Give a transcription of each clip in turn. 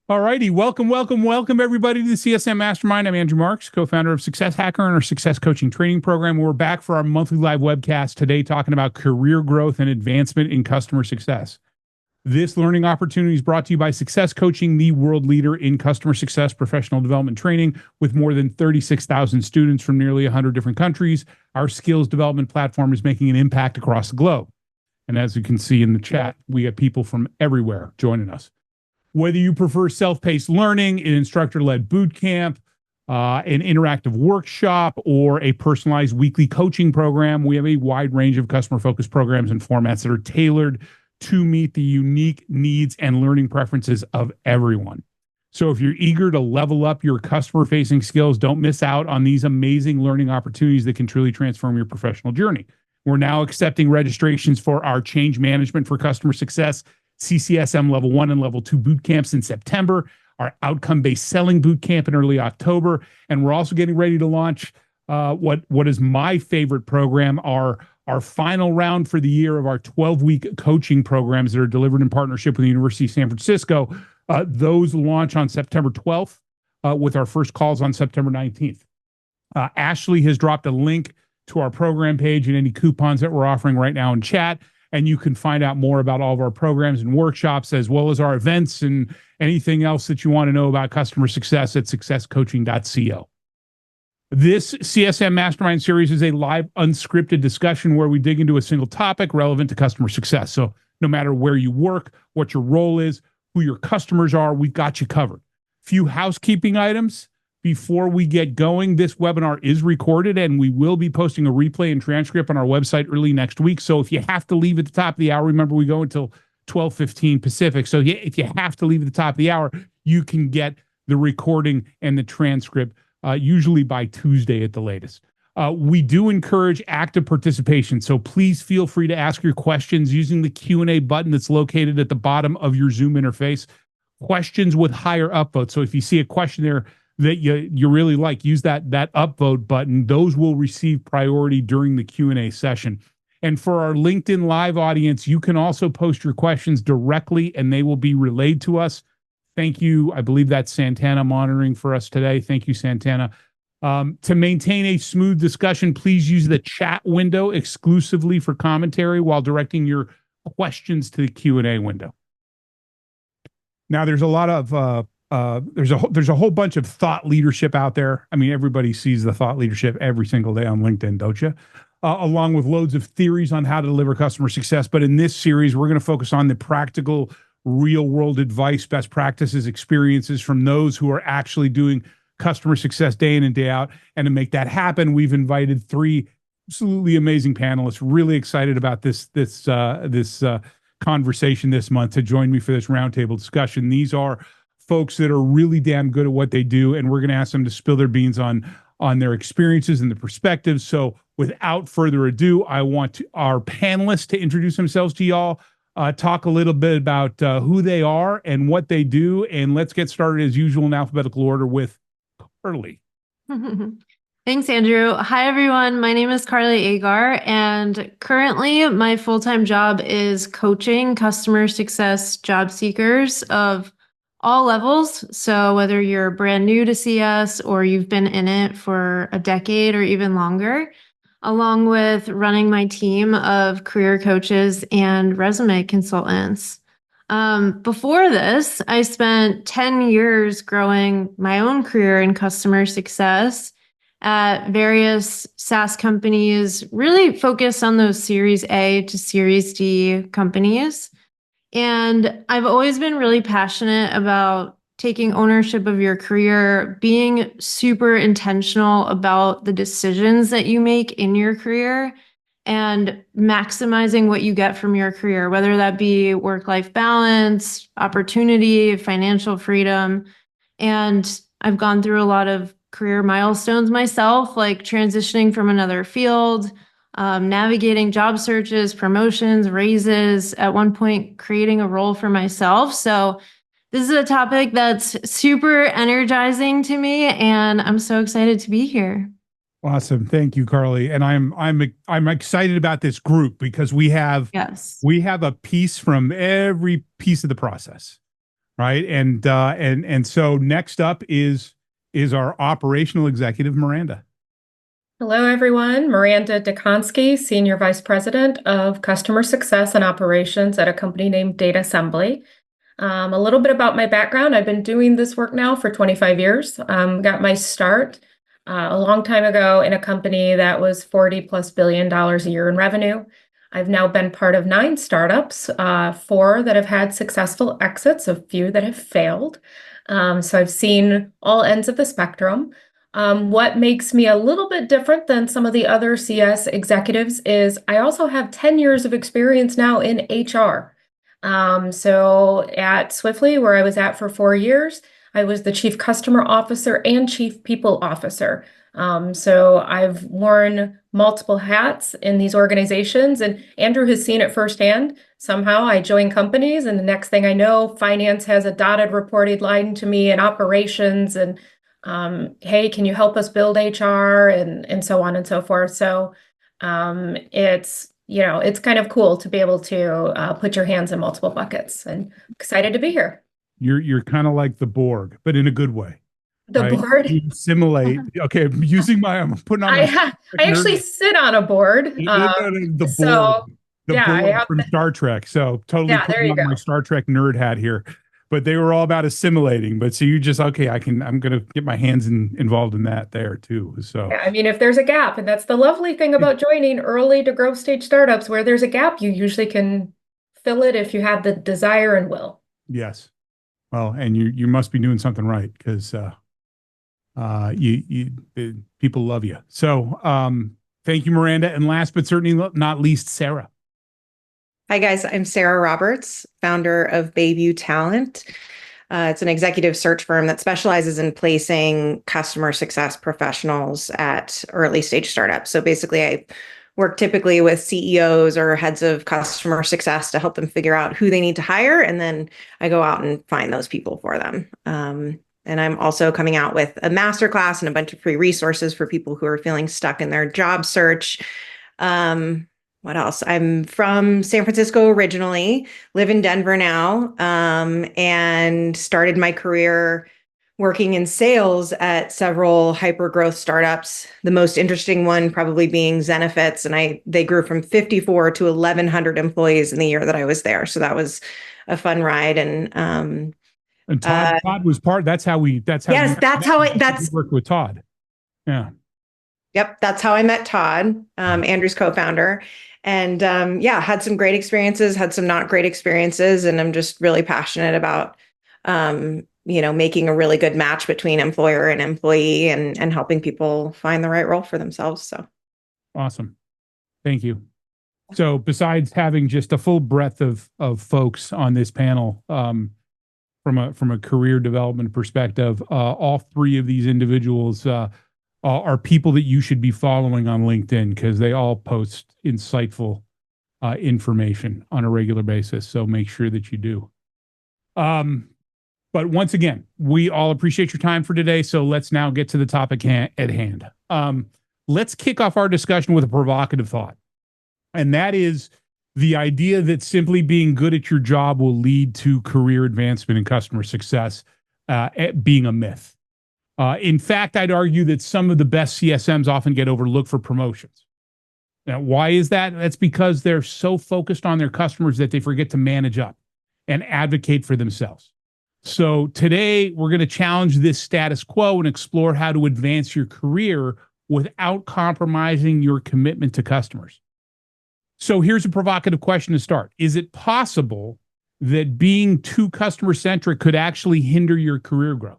All righty. Welcome everybody to the CSM Mastermind. I'm Andrew Marks, co-founder of Success Hacker and our success coaching training program. We're back for our monthly live webcast today talking about career growth and advancement in customer success. This learning opportunity is brought to you by Success Coaching, the world leader in customer success professional development training with more than 36,000 students from nearly 100 different countries. Our skills development platform is making an impact across the globe. And as you can see in the chat, we have people from everywhere joining us. Whether you prefer self-paced learning, an instructor-led boot camp, an interactive workshop, or a personalized weekly coaching program, we have a wide range of customer-focused programs and formats that are tailored to meet the unique needs and learning preferences of everyone. So if you're eager to level up your customer-facing skills, don't miss out on these amazing learning opportunities that can truly transform your professional journey. We're now accepting registrations for our Change Management for Customer Success CCSM Level 1 and Level 2 boot camps in September, our outcome-based selling boot camp in early October, and we're also getting ready to launch what is my favorite program, our final round for the year of our 12-week coaching programs that are delivered in partnership with the University of San Francisco. Those launch on September 12th with our first calls on September 19th. Ashley has dropped a link to our program page and any coupons that we're offering right now in chat. And you can find out more about all of our programs and workshops, as well as our events and anything else that you want to know about customer success at successcoaching.co. This CSM Mastermind series is a live, unscripted discussion where we dig into a single topic relevant to customer success. So no matter where you work, what your role is, who your customers are, we've got you covered. Few housekeeping items. Before we get going, this webinar is recorded and we will be posting a replay and transcript on our website early next week. So if you have to leave at the top of the hour, remember we go until 12:15 Pacific. So if you have to leave at the top of the hour, you can get the recording and the transcript usually by Tuesday at the latest. We do encourage active participation. So please feel free to ask your questions using the Q&A button that's located at the bottom of your Zoom interface. Questions with higher upvotes. So if you see a question there that you really like, use that upvote button. Those will receive priority during the Q&A session. And for our LinkedIn Live audience, you can also post your questions directly and they will be relayed to us. Thank you. I believe that's Santana monitoring for us today. Thank you, Santana. To maintain a smooth discussion, please use the chat window exclusively for commentary while directing your questions to the Q&A window. Now, there's a lot of there's a whole bunch of thought leadership out there. I mean, everybody sees the thought leadership every single day on LinkedIn, don't you? Along with loads of theories on how to deliver customer success. But in this series, we're going to focus on the practical, real-world advice, best practices, experiences from those who are actually doing customer success day in and day out. And to make that happen, we've invited three absolutely amazing panelists. Really excited about this conversation this month to join me for this roundtable discussion. These are folks that are really damn good at what they do, and we're going to ask them to spill their beans on their experiences and the perspectives. So without further ado, I want our panelists to introduce themselves to y'all, talk a little bit about who they are and what they do, and let's get started as usual in alphabetical order with Carly. Thanks, Andrew. Hi, everyone. My name is Carly Agar, and currently my full-time job is coaching customer success job seekers of all levels. So whether you're brand new to CS or you've been in it for a decade or even longer, along with running my team of career coaches and resume consultants. Before this, I spent 10 years growing my own career in customer success at various SaaS companies, really focused on those Series A to Series D companies. And I've always been really passionate about taking ownership of your career, being super intentional about the decisions that you make in your career, and maximizing what you get from your career, whether that be work-life balance, opportunity, financial freedom. And I've gone through a lot of career milestones myself, like transitioning from another field, navigating job searches, promotions, raises, at one point creating a role for myself. So this is a topic that's super energizing to me, and I'm so excited to be here. Awesome. Thank you, Carly. And I'm excited about this group because we have a piece from every piece of the process. right? And so next up is our operational executive, Maranda. Hello, everyone. Maranda Dziekonski, Senior Vice President of Customer Success and Operations at a company named Data Assembly. A little bit about my background. I've been doing this work now for 25 years. Got my start a long time ago in a company that was $40+ billion a year in revenue. I've now been part of 9 startups, 4 that have had successful exits, a few that have failed. So I've seen all ends of the spectrum. What makes me a little bit different than some of the other CS executives is I also have 10 years of experience now in HR. So at Swiftly, where I was at for 4 years, I was the Chief Customer Officer and Chief People Officer. So I've worn multiple hats in these organizations, and Andrew has seen it firsthand. Somehow I join companies, and the next thing I know, finance has a dotted reported line to me, and operations, and hey, can you help us build HR, and so on and so forth. So it's kind of cool to be able to put your hands in multiple buckets, and excited to be here. You're kind of like the Borg, but in a good way. The right? board. You simulate. Okay, I'm putting on. I actually sit on a board. The So board, the yeah, I board have from Star Trek. So totally yeah, there putting you on go. my Star Trek nerd hat here. But they were all about assimilating. But so you just okay, I'm gonna get my hands involved in that there too. So Yeah, I mean, if there's a gap, and that's the lovely thing about joining early to growth stage startups, where there's a gap, you usually can fill it if you have the desire and will. yes, well, and you must be doing something right because people love you. So thank you, Maranda, and last but certainly not least, Sara. Hi, guys. I'm Sara Roberts, founder of Bayview Talent. It's an executive search firm that specializes in placing customer success professionals at early stage startups. So basically, I work typically with CEOs or heads of customer success to help them figure out who they need to hire. And then I go out and find those people for them. And I'm also coming out with a masterclass and a bunch of free resources for people who are feeling stuck in their job search. What else? I'm from San Francisco originally, live in Denver now, and started my career working in sales at several hyper-growth startups. The most interesting one probably being Zenefits, and they grew from 54 to 1,100 employees in the year that I was there. So that was a fun ride. And Todd was part. That's how we worked with Todd. Yeah. Yep, that's how I met Todd, Andrew's co-founder. And had some great experiences, had some not great experiences. And I'm just really passionate about, making a really good match between employer and employee and helping people find the right role for themselves. So awesome. Thank you. So besides having just a full breadth of folks on this panel, from a career development perspective, all 3 of these individuals are people that you should be following on LinkedIn because they all post insightful information on a regular basis. So make sure that you do. But once again, we all appreciate your time for today. So let's now get to the topic at hand. Let's kick off our discussion with a provocative thought. And that is the idea that simply being good at your job will lead to career advancement and customer success being a myth. In fact, I'd argue that some of the best CSMs often get overlooked for promotions. Now, why is that? That's because they're so focused on their customers that they forget to manage up and advocate for themselves. So today, we're going to challenge this status quo and explore how to advance your career without compromising your commitment to customers. So here's a provocative question to start. Is it possible that being too customer-centric could actually hinder your career growth?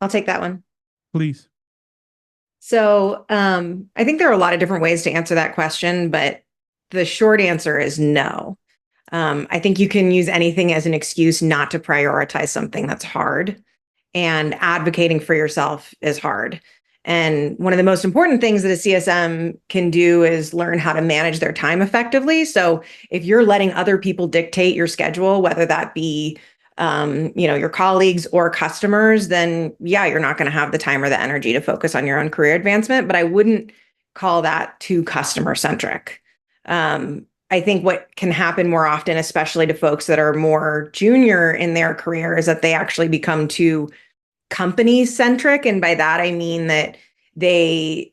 I'll take that one. Please. So I think there are a lot of different ways to answer that question, but the short answer is no. I think you can use anything as an excuse not to prioritize something that's hard, and advocating for yourself is hard. And one of the most important things that a CSM can do is learn how to manage their time effectively. So if you're letting other people dictate your schedule, whether that be your colleagues or customers, then you're not going to have the time or the energy to focus on your own career advancement. But I wouldn't call that too customer centric. I think what can happen more often, especially to folks that are more junior in their career, is that they actually become too company centric. And by that, I mean that they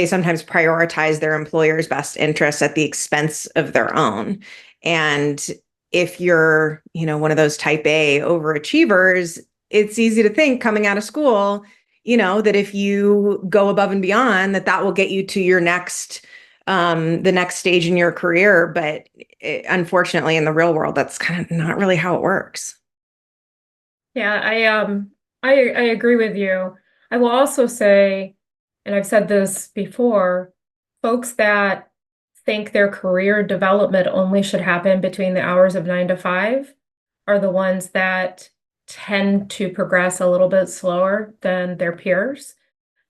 sometimes prioritize their employer's best interests at the expense of their own. And if you're, one of those type A overachievers, it's easy to think coming out of school, that if you go above and beyond, that will get you to your the next stage in your career. But unfortunately, in the real world, that's kind of not really how it works. Yeah, I agree with you. I will also say, and I've said this before, folks that think their career development only should happen between the hours of 9 to 5 are the ones that tend to progress a little bit slower than their peers.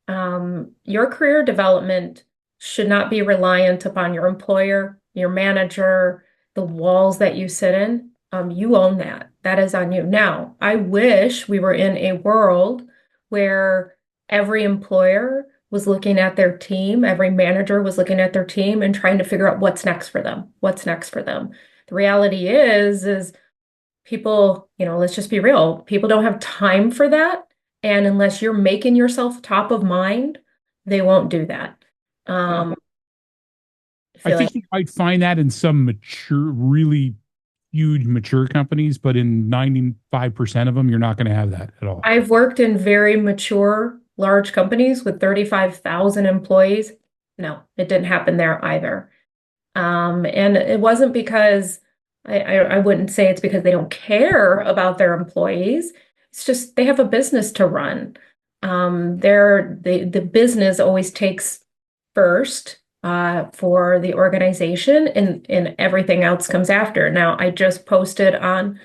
Your career development should not be reliant upon your employer, your manager, the walls that you sit in. You own that. That is on you. Now, I wish we were in a world where every employer was looking at their team, every manager was looking at their team and trying to figure out what's next for them. What's next for them? The reality is people, let's just be real. People don't have time for that. And unless you're making yourself top of mind, they won't do that. I think you might find that in some mature, really huge mature companies, but in 95% of them, you're not going to have that at all. I've worked in very mature, large companies with 35,000 employees. No, it didn't happen there either. And it wasn't because I wouldn't say it's because they don't care about their employees. It's just they have a business to run. The business always takes first for the organization, and everything else comes after. Now, I just posted on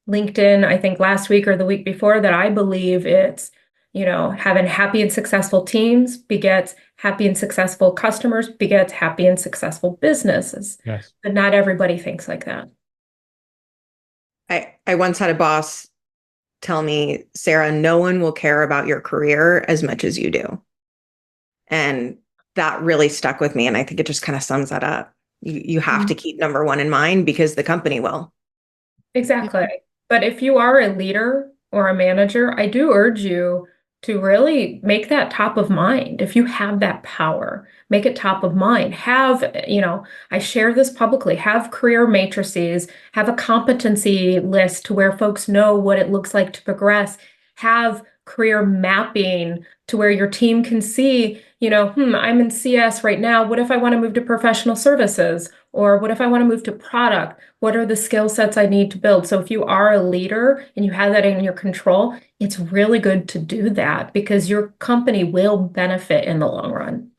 LinkedIn, I think last week or the week before, that I believe it's, having happy and successful teams begets happy and successful customers, begets happy and successful businesses. Yes. But not everybody thinks like that. I once had a boss tell me, Sarah, no one will care about your career as much as you do. And that really stuck with me. And I think it just kind of sums that up. You have to keep number one in mind because the company will. Exactly. But if you are a leader or a manager, I do urge you to really make that top of mind. If you have that power, make it top of mind. Have, I share this publicly, have career matrices, have a competency list to where folks know what it looks like to progress, have career mapping to where your team can see, I'm in CS right now. What if I want to move to professional services? Or what if I want to move to product? What are the skill sets I need to build? So if you are a leader and you have that in your control, it's really good to do that because your company will benefit in the long run.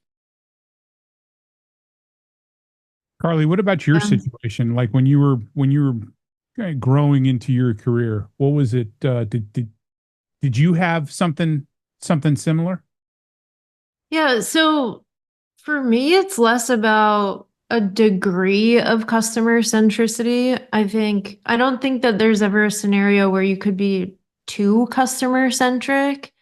Carly, what about your situation? Like when you were growing into your career, what was it? Did you have something similar? Yeah, so for me, it's less about a degree of customer centricity. I don't think that there's ever a scenario where you could be too customer centric.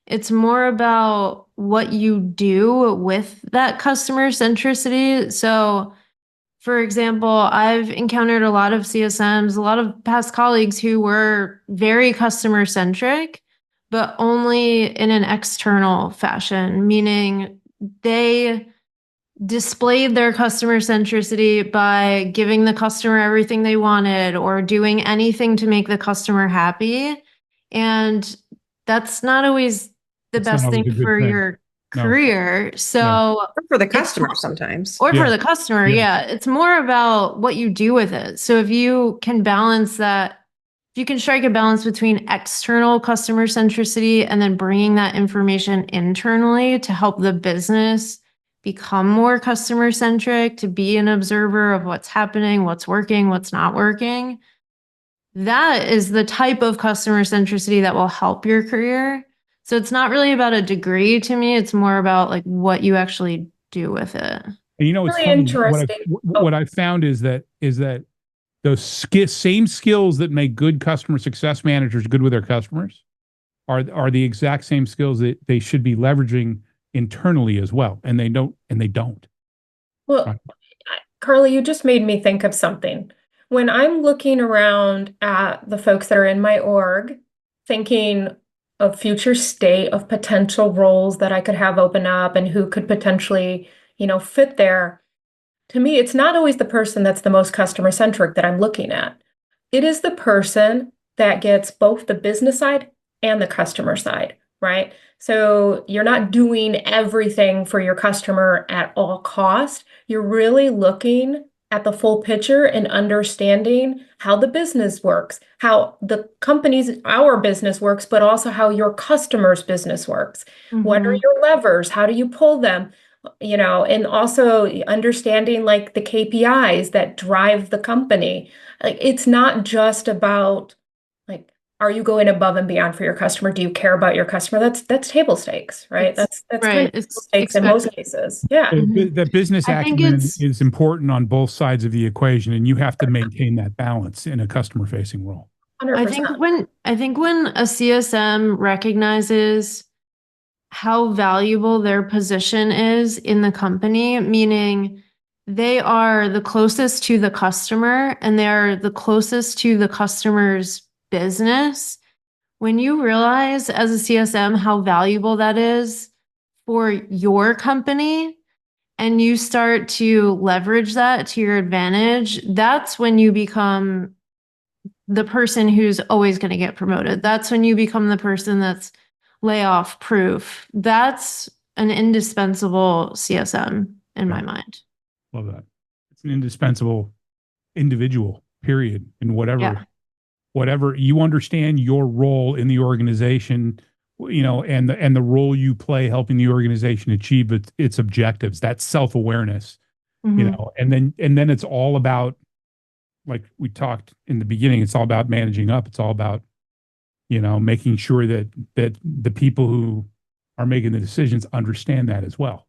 It's more about what you do with that customer centricity. So, for example, I've encountered a lot of CSMs, a lot of past colleagues who were very customer centric, but only in an external fashion, meaning they displayed their customer centricity by giving the customer everything they wanted or doing anything to make the customer happy. And that's not always the best thing for your career. So or for the customer sometimes. Or for the customer, yeah. It's more about what you do with it. So if you can balance that, if you can strike a balance between external customer centricity and then bringing that information internally to help the business become more customer centric, to be an observer of what's happening, what's working, what's not working, that is the type of customer centricity that will help your career. So it's not really about a degree to me. It's more about like what you actually do with it. And it's really funny. interesting. What I found is that those same skills that make good customer success managers good with their customers are the exact same skills that they should be leveraging internally as well. And they don't. Well, Carly, you just made me think of something. When I'm looking around at the folks that are in my org, thinking of future state of potential roles that I could have open up and who could potentially, fit there. To me, it's not always the person that's the most customer centric that I'm looking at. It is the person that gets both the business side and the customer side, right? So you're not doing everything for your customer at all cost. You're really looking at the full picture and understanding how the business works, how the our business works, but also how your customer's business works. What are your levers? How do you pull them? And also understanding like the KPIs that drive the company. Like it's not just about like, are you going above and beyond for your customer? Do you care about your customer? That's table stakes, right? That's kind right. of table stakes in most cases. Yeah. That business I think acumen is important on both sides of the equation, and you have to maintain that balance in a customer-facing role. 100%. I think when a CSM recognizes how valuable their position is in the company, meaning they are the closest to the customer and they're the closest to the customer's business. When you realize as a CSM how valuable that is for your company and you start to leverage that to your advantage, that's when you become the person who's always going to get promoted. That's when you become the person that's layoff proof. That's an indispensable CSM in my mind. Love that. It's an indispensable individual, period, in whatever you understand your role in the organization, and the role you play helping the organization achieve its objectives. That's self-awareness, and then it's all about, like we talked in the beginning, it's all about managing up. It's all about, making sure that the people who are making the decisions understand that as well.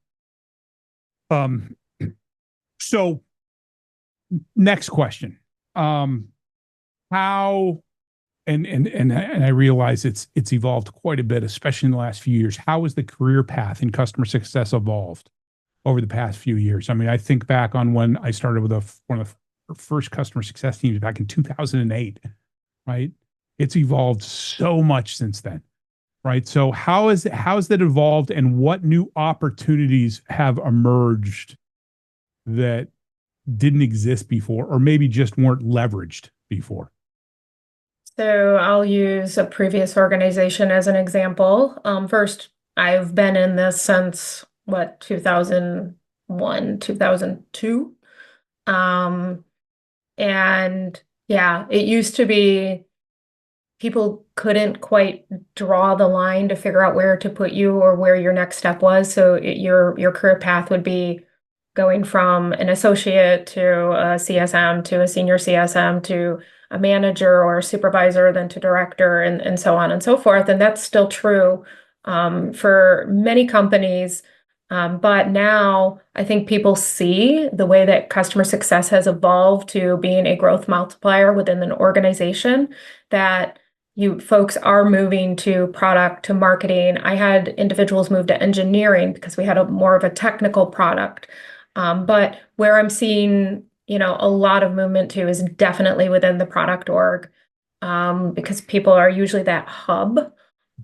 So next question. How, and I realize it's evolved quite a bit, especially in the last few years. How has the career path in customer success evolved over the past few years? I mean, I think back on when I started with one of the first customer success teams back in 2008, right? It's evolved so much since then, right? So how's that evolved, and what new opportunities have emerged that didn't exist before, or maybe just weren't leveraged before? So I'll use a previous organization as an example. First, I've been in this since 2001, 2002. And yeah, it used to be people couldn't quite draw the line to figure out where to put you or where your next step was. So your career path would be going from an associate to a CSM to a senior CSM to a manager or a supervisor, then to director, and so on and so forth. And that's still true for many companies. But now I think people see the way that customer success has evolved to being a growth multiplier within an organization, that you folks are moving to product, to marketing. I had individuals move to engineering because we had more of a technical product. But where I'm seeing, a lot of movement to is definitely within the product org, because people are usually that hub.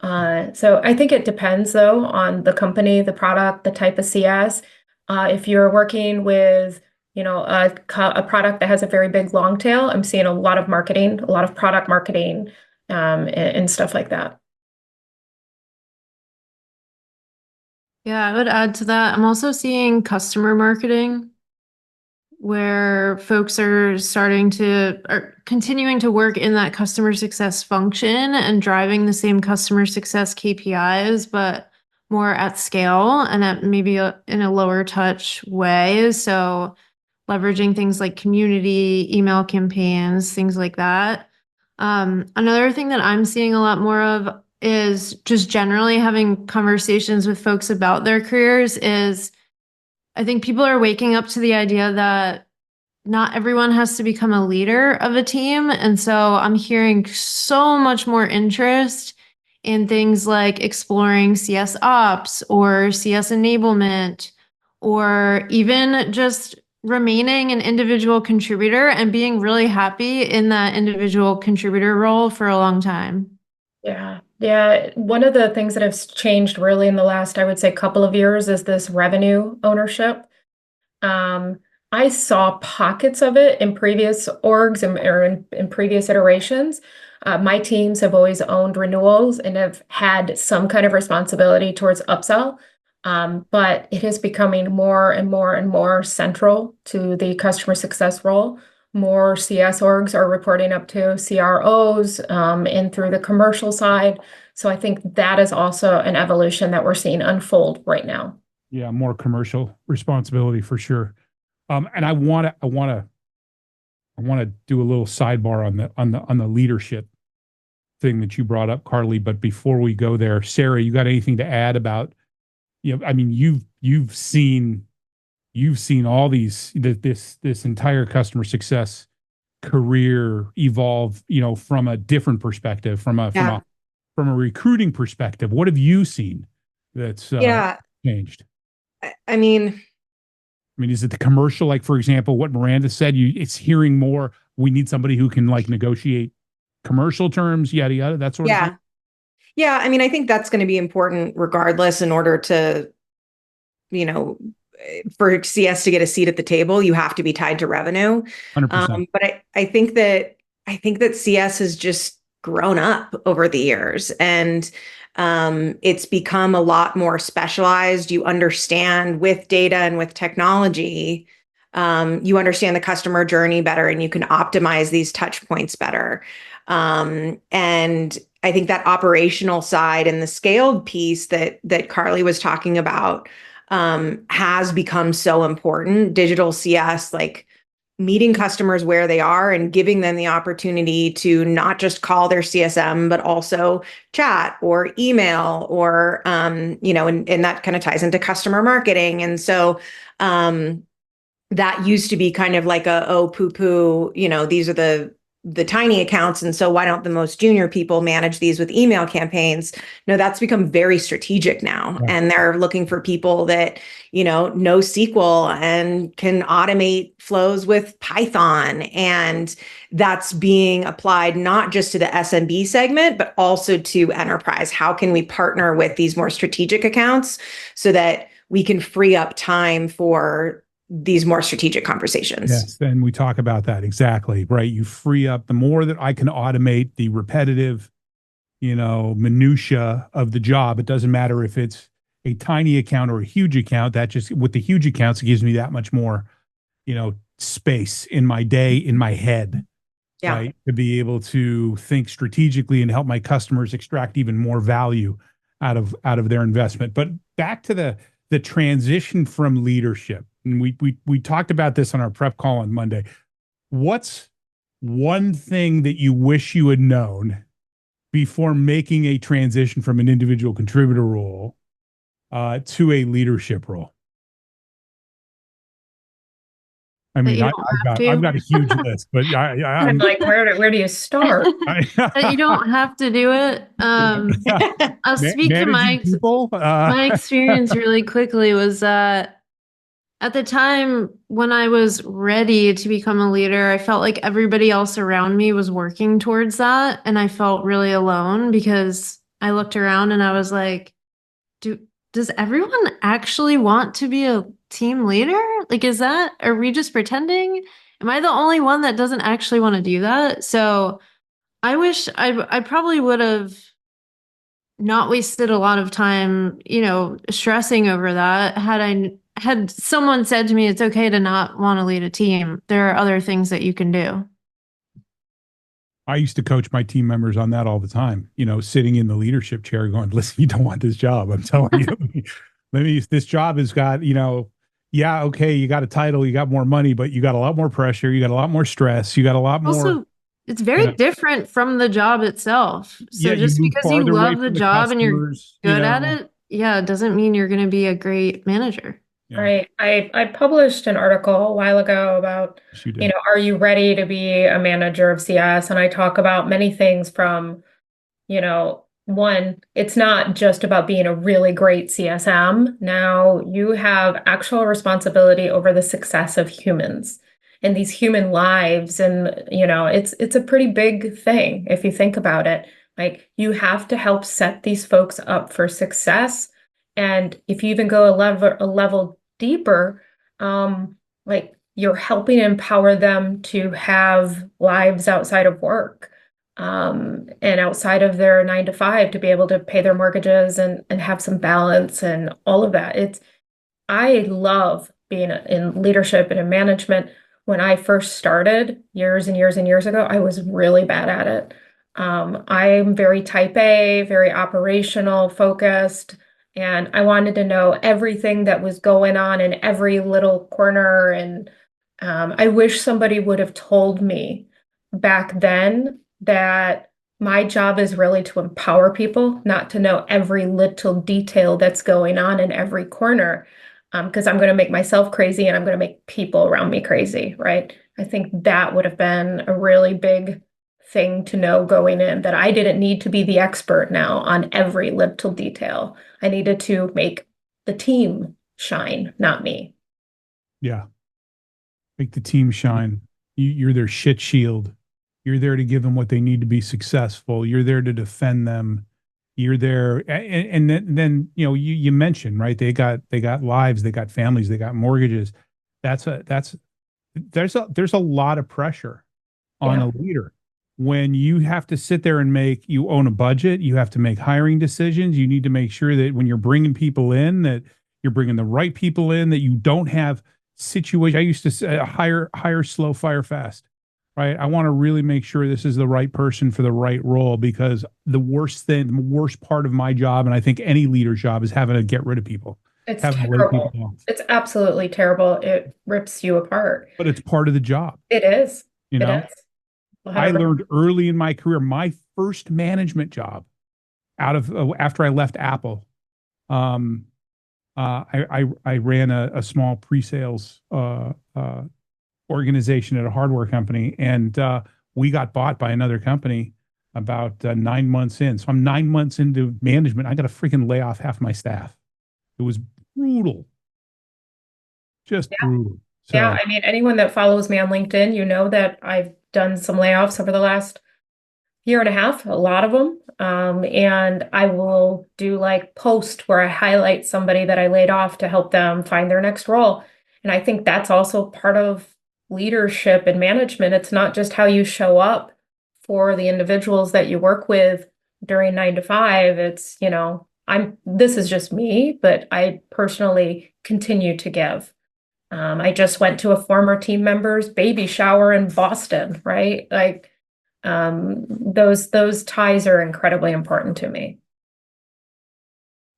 So I think it depends though on the company, the product, the type of CS. If you're working with, a product that has a very big long tail, I'm seeing a lot of marketing, a lot of product marketing, and stuff like that. Yeah, I would add to that. I'm also seeing customer marketing, where folks are continuing to work in that customer success function and driving the same customer success KPIs, but more at scale and at maybe in a lower touch way. So leveraging things like community, email campaigns, things like that. Another thing that I'm seeing a lot more of is just generally having conversations with folks about their careers. Is I think people are waking up to the idea that not everyone has to become a leader of a team. And so I'm hearing so much more interest in things like exploring CS ops or CS enablement, or even just remaining an individual contributor and being really happy in that individual contributor role for a long time. Yeah. Yeah. One of the things that has changed really in the last, I would say, couple of years is this revenue ownership. I saw pockets of it in previous orgs or in previous iterations. My teams have always owned renewals and have had some kind of responsibility towards upsell. But it is becoming more and more and more central to the customer success role. More CS orgs are reporting up to CROs and through the commercial side. So I think that is also an evolution that we're seeing unfold right now. Yeah, more commercial responsibility for sure. And I want to do a little sidebar on the leadership thing that you brought up, Carly. But before we go there, Sarah, you got anything to add about? I mean, you've seen all this entire customer success career evolve, from a different perspective, from a recruiting perspective. What have you seen that's changed? I mean, is it the commercial, like, for example, what Maranda said, it's hearing more, we need somebody who can like negotiate commercial terms, yada, yada, that sort of thing? Yeah. I mean, I think that's going to be important regardless in order to, for CS to get a seat at the table, you have to be tied to revenue. 100%. But I think that CS has just grown up over the years, and it's become a lot more specialized. You understand with data and with technology, you understand the customer journey better, and you can optimize these touch points better. And I think that operational side and the scaled piece that Carly was talking about has become so important. Digital CS, like meeting customers where they are and giving them the opportunity to not just call their CSM, but also chat or email or, and that kind of ties into customer marketing. And so that used to be kind of like poo-poo, these are the tiny accounts. And so why don't the most junior people manage these with email campaigns? No, that's become very strategic now. Yeah. And they're looking for people that, know SQL and can automate flows with Python. And that's being applied not just to the SMB segment, but also to enterprise. How can we partner with these more strategic accounts so that we can free up time for these more strategic conversations? Yes, and we talk about that exactly, right? You free up the more that I can automate the repetitive, minutia of the job. It doesn't matter if it's a tiny account or a huge account. That just, with the huge accounts, it gives me that much more, space in my day, in my head, right? To be able to think strategically and help my customers extract even more value out of their investment. But back to the transition from leadership. And we talked about this on our prep call on Monday. What's one thing that you wish you had known before making a transition from an individual contributor role to a leadership role? I mean, I've got a huge list, but I'm like, where do you start? That you don't have to do it. I'll speak to my experience really quickly. Was that at the time when I was ready to become a leader, I felt like everybody else around me was working towards that. And I felt really alone because I looked around and I was like, does everyone actually want to be a team leader? Like, are we just pretending? Am I the only one that doesn't actually want to do that? So I wish I probably would have not wasted a lot of time, stressing over that. Had someone said to me, it's okay to not want to lead a team. There are other things that you can do. I used to coach my team members on that all the time, sitting in the leadership chair going, listen, you don't want this job. I'm telling you, this job has got, okay, you got a title, you got more money, but you got a lot more pressure. You got a lot more stress. You got a lot more. Also, it's very different from the job itself. So just because you love the job and you're good at it, it doesn't mean you're going to be a great manager. Yeah. Right. I published an article a while ago about, are you ready to be a manager of CS? And I talk about many things from, one, it's not just about being a really great CSM. Now you have actual responsibility over the success of humans and these human lives. And, it's a pretty big thing if you think about it. Like you have to help set these folks up for success. And if you even go a level deeper, like you're helping empower them to have lives outside of work, and outside of their 9 to 5 to be able to pay their mortgages and have some balance and all of that. I love being in leadership and in management. When I first started years and years and years ago, I was really bad at it. I'm very type A, very operational focused, and I wanted to know everything that was going on in every little corner. And I wish somebody would have told me back then that my job is really to empower people, not to know every little detail that's going on in every corner, because I'm going to make myself crazy and I'm going to make people around me crazy, right? I think that would have been a really big thing to know going in, that I didn't need to be the expert now on every little detail. I needed to make the team shine, not me. Yeah. Make the team shine. You're their shit shield. You're there to give them what they need to be successful. You're there to defend them. You're there, and then you mentioned, right? They got lives, they got families, they got mortgages. There's a lot of pressure on a leader when you have to sit there and you own a budget, you have to make hiring decisions. You need to make sure that when you're bringing people in, that you're bringing the right people in, that you don't have situation. I used to say hire slow, fire fast, right? I want to really make sure this is the right person for the right role, because the worst part of my job, and I think any leader's job, is having to get rid of people. It's having to lay people terrible. off. It's absolutely terrible. It rips you apart. But it's part of the job. It is. You It know, is. I 100%. learned early in my career, my first management job after I left Apple. I ran a small pre-sales organization at a hardware company, and we got bought by another company about 9 months in. So I'm 9 months into management. I got to freaking lay off half my staff. It was brutal, just brutal. So, Yeah, I mean, anyone that follows me on LinkedIn, you know that I've done some layoffs over the last year and a half, a lot of them. And I will do like post where I highlight somebody that I laid off to help them find their next role. And I think that's also part of leadership and management. It's not just how you show up for the individuals that you work with during 9 to 5. It's, this is just me, but I personally continue to give. I just went to a former team member's baby shower in Boston, right? Like, those ties are incredibly important to me.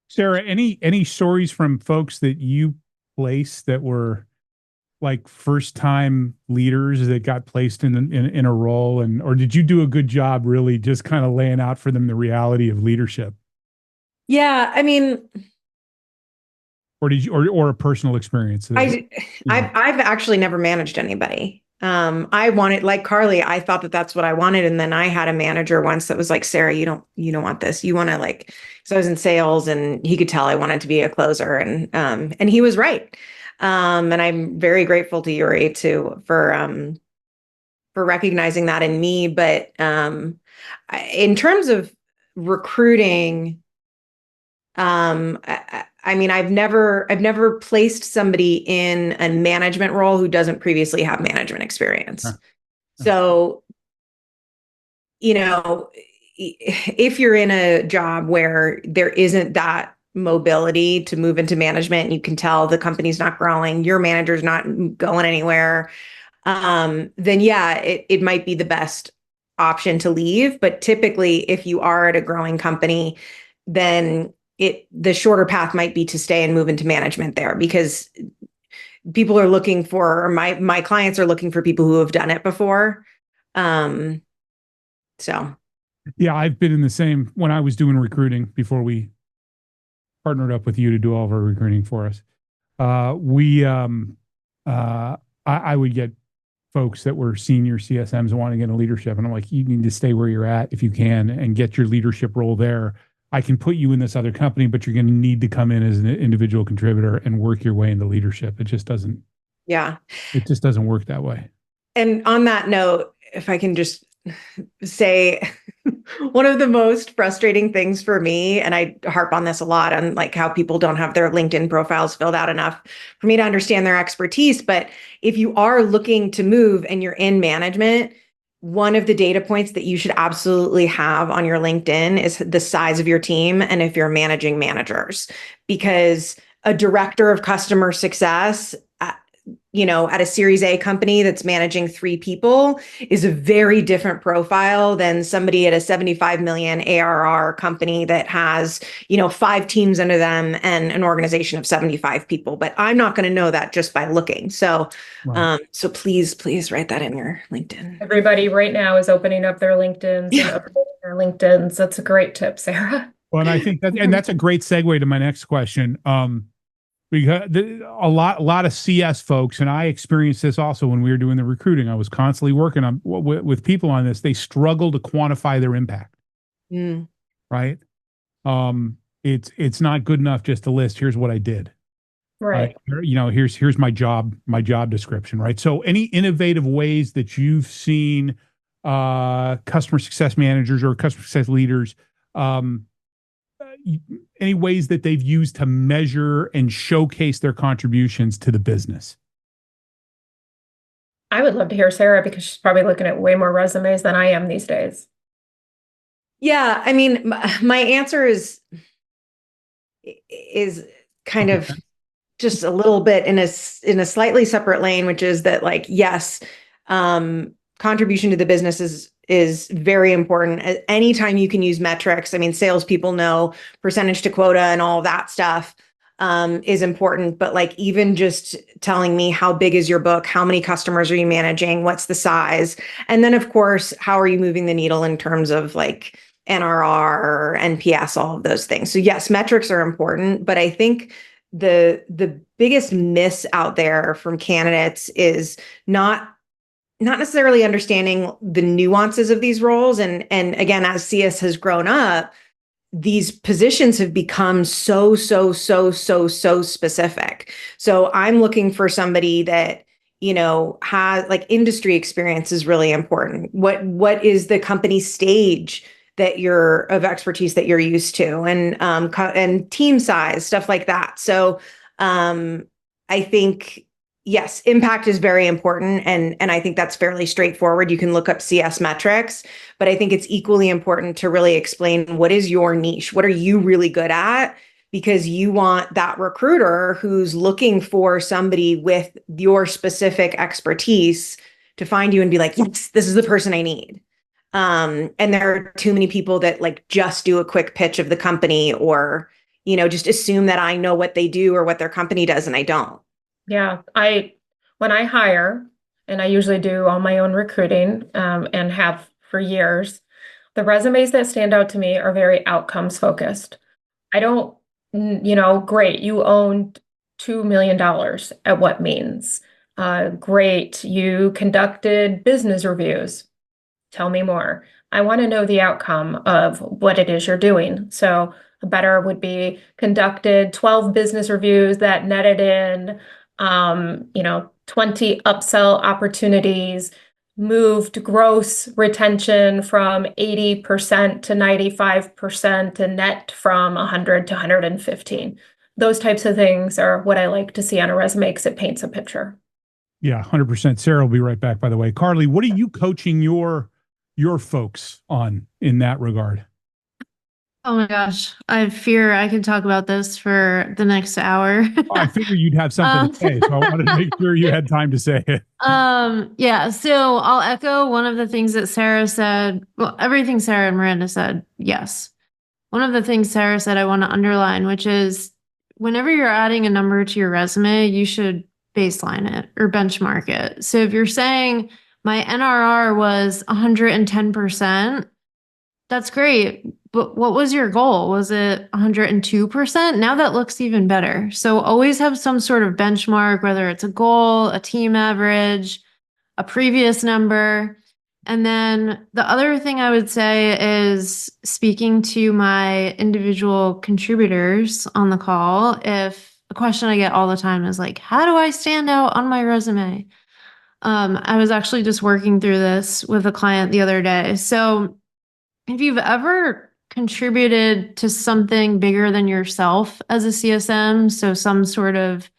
Sarah, any stories from folks that you placed that were like first time leaders that got placed in a role, or did you do a good job really just kind of laying out for them the reality of leadership? Yeah, I mean, or did you, or a personal experience? I've actually never managed anybody. I wanted, like Carly, I thought that that's what I wanted. And then I had a manager once that was like, Sarah, you don't want this. You want to like, so I was in sales and he could tell I wanted to be a closer, and he was right. And I'm very grateful to Yuri for recognizing that in me. But, in terms of recruiting, I mean, I've never placed somebody in a management role who doesn't previously have management experience. Huh. So, if you're in a job where there isn't that mobility to move into management, you can tell the company's not growing, your manager's not going anywhere, then yeah, it might be the best option to leave. But typically, if you are at a growing company, then the shorter path might be to stay and move into management there, because people are looking for, or my clients are looking for people who have done it before. So yeah, I've been in the same, when I was doing recruiting before we partnered up with you to do all of our recruiting for us. I would get folks that were senior CSMs wanting to get into leadership. And I'm like, you need to stay where you're at if you can and get your leadership role there. I can put you in this other company, but you're going to need to come in as an individual contributor and work your way into leadership. It just doesn't work that way. And on that note, if I can just say one of the most frustrating things for me, and I harp on this a lot, on like how people don't have their LinkedIn profiles filled out enough for me to understand their expertise. But if you are looking to move and you're in management, one of the data points that you should absolutely have on your LinkedIn is the size of your team and if you're managing managers, because a director of customer success at a Series A company that's managing 3 people is a very different profile than somebody at a 75 million ARR company that has, 5 teams under them and an organization of 75 people. But I'm not going to know that just by looking. So, Right. so please write that in your LinkedIn. Everybody right now is opening up their LinkedIns and updating their LinkedIns. That's a great tip, Sarah. Well, and I think that's a great segue to my next question. Because a lot of CS folks, and I experienced this also when we were doing the recruiting. I was constantly working on with people on this. They struggle to quantify their impact. Right? It's not good enough just to list, here's what I did. Right. Here's my job description. Right. So any innovative ways that you've seen customer success managers or customer success leaders, any ways that they've used to measure and showcase their contributions to the business? I would love to hear Sarah, because she's probably looking at way more resumes than I am these days. Yeah, I mean, my answer is kind of just a little bit in a slightly separate lane, which is that, like, yes, contribution to the business is very important. Anytime you can use metrics, I mean, salespeople know percentage to quota and all of that stuff is important. But like, even just telling me, how big is your book? How many customers are you managing? What's the size? And then, of course, how are you moving the needle in terms of like NRR, NPS, all of those things. So yes, metrics are important, but I think the biggest miss out there from candidates is not necessarily understanding the nuances of these roles. And again, as CS has grown up, these positions have become so specific. So I'm looking for somebody that, has like industry experience is really important. What is the company stage that you're of expertise that you're used to, and team size, stuff like that. So I think, yes, impact is very important. And I think that's fairly straightforward. You can look up CS metrics, but I think it's equally important to really explain, what is your niche? What are you really good at? Because you want that recruiter who's looking for somebody with your specific expertise to find you and be like, yes, this is the person I need. And there are too many people that like just do a quick pitch of the company, or, just assume that I know what they do or what their company does, and I don't. Yeah, when I hire, and I usually do all my own recruiting, and have for years, the resumes that stand out to me are very outcomes focused. I don't, great, you owned $2 million at what means. Great, you conducted business reviews. Tell me more. I want to know the outcome of what it is you're doing. So better would be conducted 12 business reviews that netted in 20 upsell opportunities, moved gross retention from 80% to 95%, and net from 100 to 115. Those types of things are what I like to see on a resume, because it paints a picture. Yeah, 100%. Sarah will be right back, by the way. Carly, what are you coaching your folks on in that regard? Oh my gosh, I fear I could talk about this for the next hour. I figured you'd have something to say, so I wanted to make sure you had time to say it. Yeah, so I'll echo one of the things that Sarah said. Well, everything Sarah and Miranda said, yes. One of the things Sarah said I want to underline, which is, whenever you're adding a number to your resume, you should baseline it or benchmark it. So if you're saying my NRR was 110%, that's great. But what was your goal? Was it 102%? Now that looks even better. So always have some sort of benchmark, whether it's a goal, a team average, a previous number. And then the other thing I would say is speaking to my individual contributors on the call. If a question I get all the time is like, how do I stand out on my resume? I was actually just working through this with a client the other day. So if you've ever contributed to something bigger than yourself as a CSM, so some sort of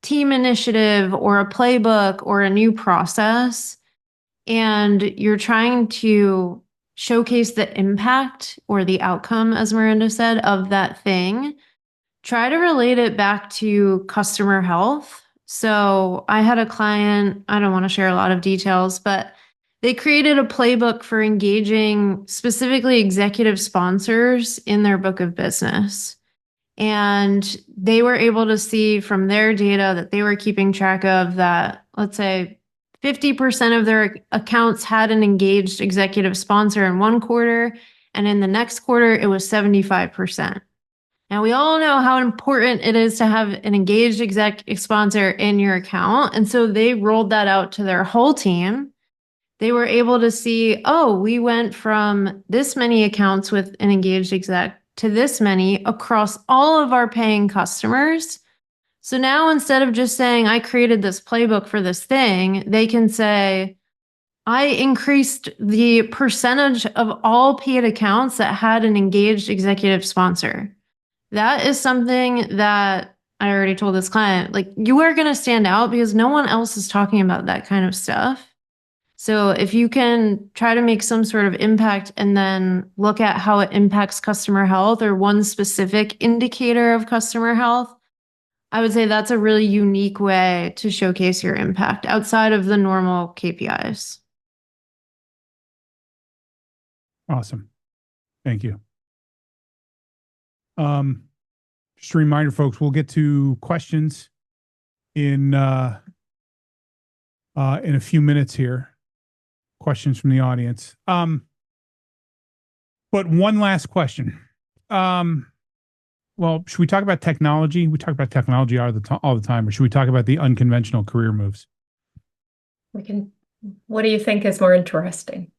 team initiative or a playbook or a new process, and you're trying to showcase the impact or the outcome, as Miranda said, of that thing, try to relate it back to customer health. So I had a client, I don't want to share a lot of details, but they created a playbook for engaging specifically executive sponsors in their book of business. And they were able to see from their data that they were keeping track of that, let's say, 50% of their accounts had an engaged executive sponsor in one quarter, and in the next quarter, it was 75%. Now, we all know how important it is to have an engaged exec sponsor in your account. And so they rolled that out to their whole team. They were able to see, oh, we went from this many accounts with an engaged exec to this many across all of our paying customers. So now instead of just saying, I created this playbook for this thing, they can say, I increased the percentage of all paid accounts that had an engaged executive sponsor. That is something that I already told this client, like, you are going to stand out because no one else is talking about that kind of stuff. So if you can try to make some sort of impact and then look at how it impacts customer health or one specific indicator of customer health, I would say that's a really unique way to showcase your impact outside of the normal KPIs. Awesome. Thank you. Just a reminder, folks, we'll get to questions in a few minutes here. Questions from the audience. But one last question. Well, should we talk about technology? We talk about technology all the time, or should we talk about the unconventional career moves? We can. What do you think is more interesting?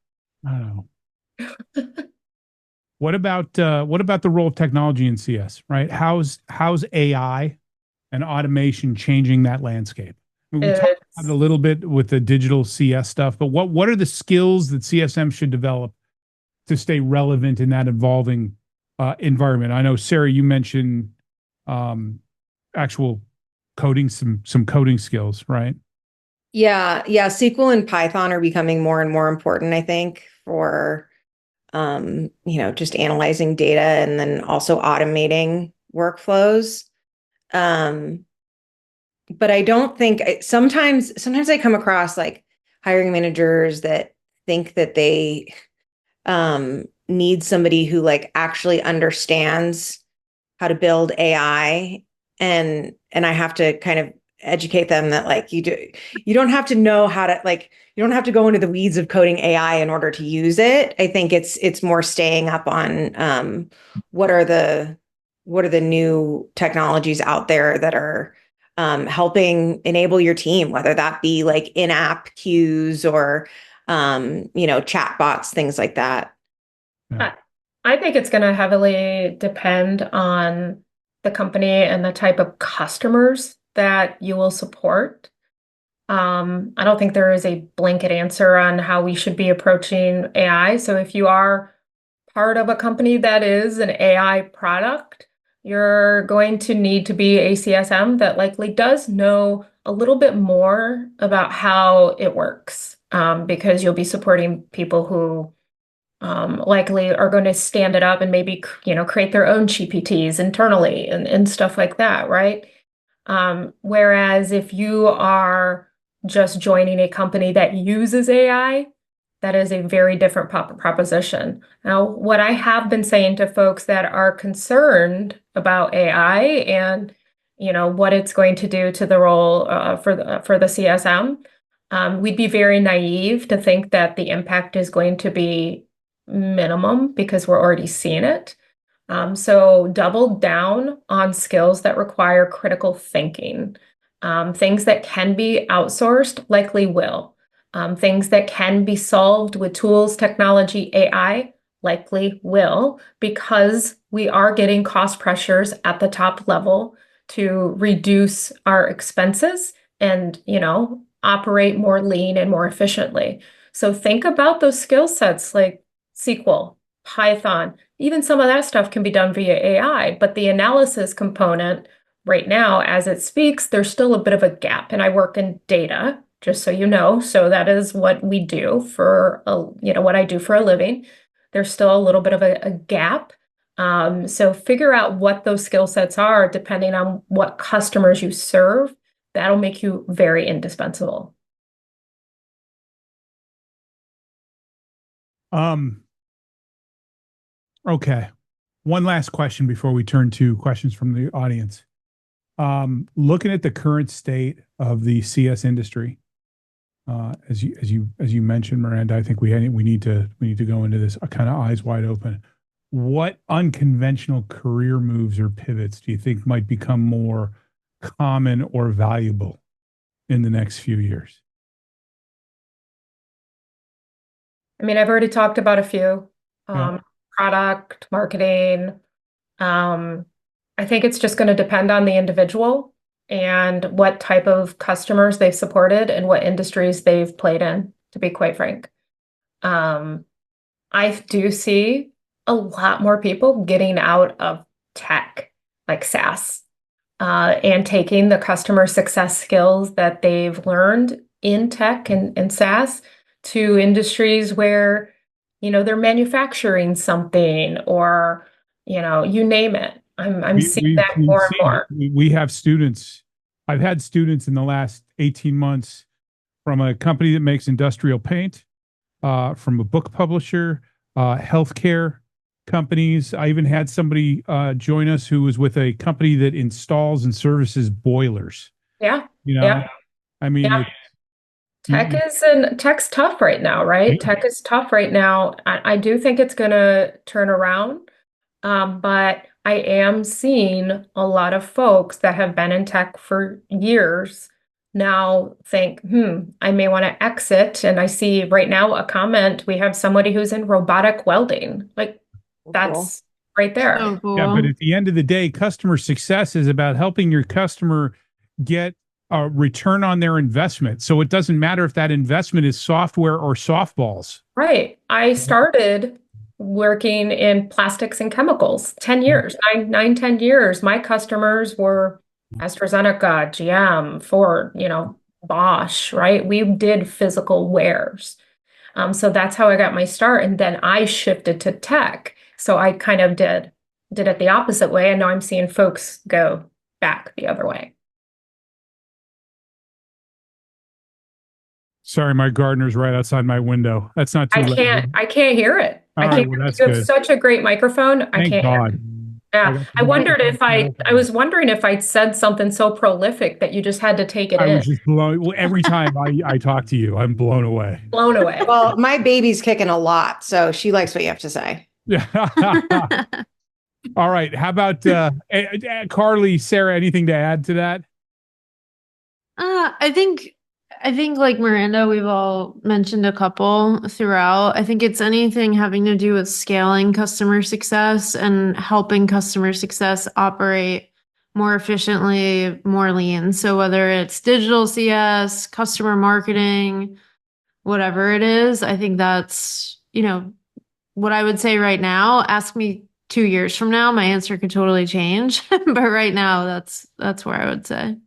I don't know. What about the role of technology in CS, right? How's AI and automation changing that landscape? I mean, we talked about it a little bit with the digital CS stuff, but what are the skills that CSM should develop to stay relevant in that evolving environment? I know, Sarah, you mentioned actual coding, some coding skills, right? Yeah. SQL and Python are becoming more and more important, I think, for just analyzing data and then also automating workflows. But I don't think sometimes I come across like hiring managers that think that they need somebody who like actually understands how to build AI, and I have to kind of educate them that like you don't have to know how to, like, you don't have to go into the weeds of coding AI in order to use it. I think it's more staying up on what are the new technologies out there that are helping enable your team, whether that be like in-app queues or chat bots, things like that. Yeah. I think it's going to heavily depend on the company and the type of customers that you will support. I don't think there is a blanket answer on how we should be approaching AI. So if you are part of a company that is an AI product, you're going to need to be a CSM that likely does know a little bit more about how it works, because you'll be supporting people who likely are going to stand it up and maybe create their own GPTs internally and stuff like that, right? Whereas if you are just joining a company that uses AI, that is a very different proposition. Now, what I have been saying to folks that are concerned about AI and what it's going to do to the role for the CSM, we'd be very naive to think that the impact is going to be minimum because we're already seeing it. So double down on skills that require critical thinking. Things that can be outsourced likely will. Things that can be solved with tools, technology, AI likely will, because we are getting cost pressures at the top level to reduce our expenses and, operate more lean and more efficiently. So think about those skill sets like SQL, Python, even some of that stuff can be done via AI, but the analysis component right now, as it speaks, there's still a bit of a gap. And I work in data, just so you know. So that is what we do for, what I do for a living. There's still a little bit of a gap. So figure out what those skill sets are depending on what customers you serve. That'll make you very indispensable. Okay. One last question before we turn to questions from the audience. Looking at the current state of the CS industry, as you mentioned, Miranda, I think we need to go into this kind of eyes wide open. What unconventional career moves or pivots do you think might become more common or valuable in the next few years? I mean, I've already talked about a few. Yeah. Product, marketing. I think it's just going to depend on the individual and what type of customers they've supported and what industries they've played in, to be quite frank. I do see a lot more people getting out of tech, like SaaS, and taking the customer success skills that they've learned in tech and SaaS to industries where, they're manufacturing something or, you name it. I'm seeing that more and more. We have students. I've had students in the last 18 months from a company that makes industrial paint, from a book publisher, healthcare companies. I even had somebody join us who was with a company that installs and services boilers. Yeah. I mean, yeah. Tech's tough right now, right? Yeah. Tech is tough right now. I do think it's going to turn around, but I am seeing a lot of folks that have been in tech for years now think, I may want to exit. And I see right now a comment, we have somebody who's in robotic welding. Like, that's right there. So cool. Yeah, but at the end of the day, customer success is about helping your customer get a return on their investment. So it doesn't matter if that investment is software or softballs. Right. I started working in plastics and chemicals 10 years, 10 years. My customers were AstraZeneca, GM, Ford, Bosch, right? We did physical wares. So that's how I got my start. And then I shifted to tech. So I kind of did it the opposite way. And now I'm seeing folks go back the other way. Sorry, my gardener's right outside my window. That's not too loud. I can't hear it. All right, well, that's you good. have such a great microphone. Thank God. Yeah. I was wondering if I'd said something so prolific that you just had to take it in. I was just blown. Well, every time I talk to you, I'm blown away. Blown away. Well, my baby's kicking a lot, so she likes what you have to say. Yeah. All right. How about Carly, Sarah, anything to add to that? I think like Miranda, we've all mentioned a couple throughout. I think it's anything having to do with scaling customer success and helping customer success operate more efficiently, more lean. So whether it's digital CS, customer marketing, whatever it is, I think that's, what I would say right now. Ask me 2 years from now, my answer could totally change. But right now, that's where I would say.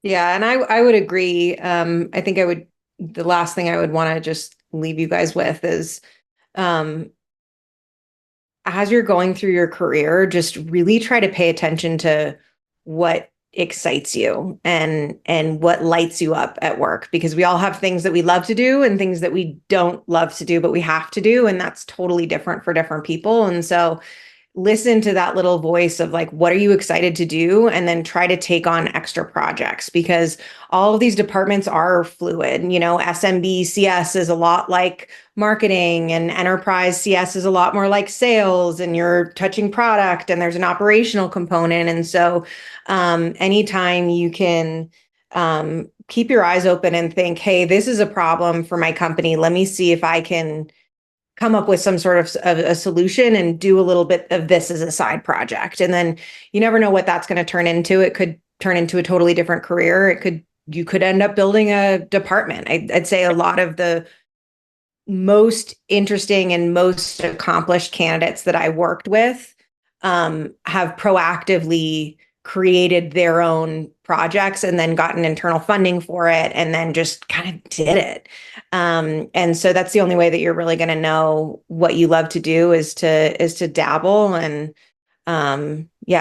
Yeah, and I would agree. I think the last thing I would want to just leave you guys with is, as you're going through your career, just really try to pay attention to what excites you and what lights you up at work, because we all have things that we love to do and things that we don't love to do, but we have to do. And that's totally different for different people. And so listen to that little voice of like, what are you excited to do? And then try to take on extra projects, because all of these departments are fluid. SMB CS is a lot like marketing, and enterprise CS is a lot more like sales, and you're touching product and there's an operational component. And so anytime you can keep your eyes open and think, hey, this is a problem for my company. Let me see if I can come up with some sort of a solution and do a little bit of this as a side project. And then you never know what that's going to turn into. It could turn into a totally different career. You could end up building a department. I'd say a lot of the most interesting and most accomplished candidates that I worked with have proactively created their own projects and then gotten internal funding for it and then just kind of did it. And so that's the only way that you're really going to know what you love to do is to dabble and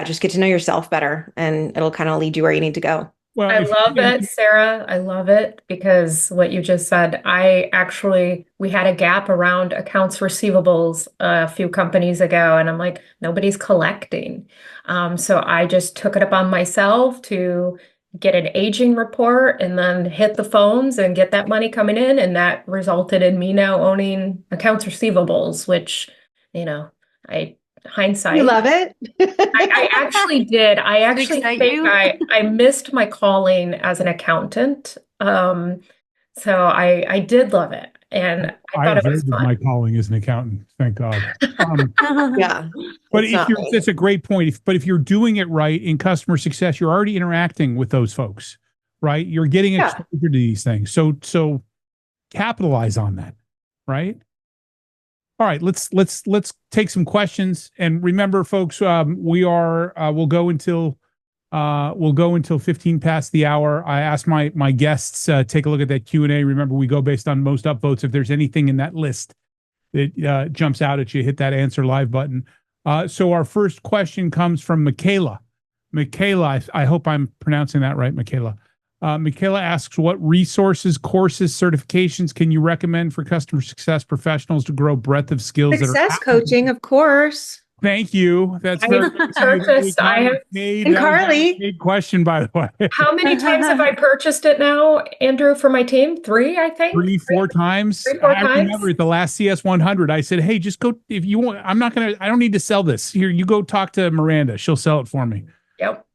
just get to know yourself better, and it'll kind of lead you where you need to go. Well, I love it, Sarah. I love it because what you just said, we had a gap around accounts receivables a few companies ago, and I'm like, nobody's collecting. So I just took it upon myself to get an aging report and then hit the phones and get that money coming in. And that resulted in me now owning accounts receivables, which, hindsight. You love it? I actually did. I actually think I missed my calling as an accountant. So I did love it. And I thought it was fun. My calling as an accountant, thank God. Yeah. But that's a great point. But if you're doing it right in customer success, you're already interacting with those folks, right? You're getting exposure to these things. So capitalize on that, right? All right, let's take some questions. And remember, folks, we'll go until 15 past the hour. I asked my guests take a look at that Q&A. Remember, we go based on most upvotes. If there's anything in that list that jumps out at you, hit that answer live button. So our first question comes from Michaela. Michaela, I hope I'm pronouncing that right, Michaela. Michaela asks, what resources, courses, certifications can you recommend for customer success professionals to grow breadth of skills? Success coaching, of course. Thank you. That's very purchased. And Carly, big question, by the way. How many times have I purchased it now, Andrew, for my team? 3, I think. 4 times. 3, 4 times. I remember at the last CS 100, I said, "Hey, just go if you want. I don't need to sell this. Here, you go talk to Miranda. She'll sell it for me." Yep.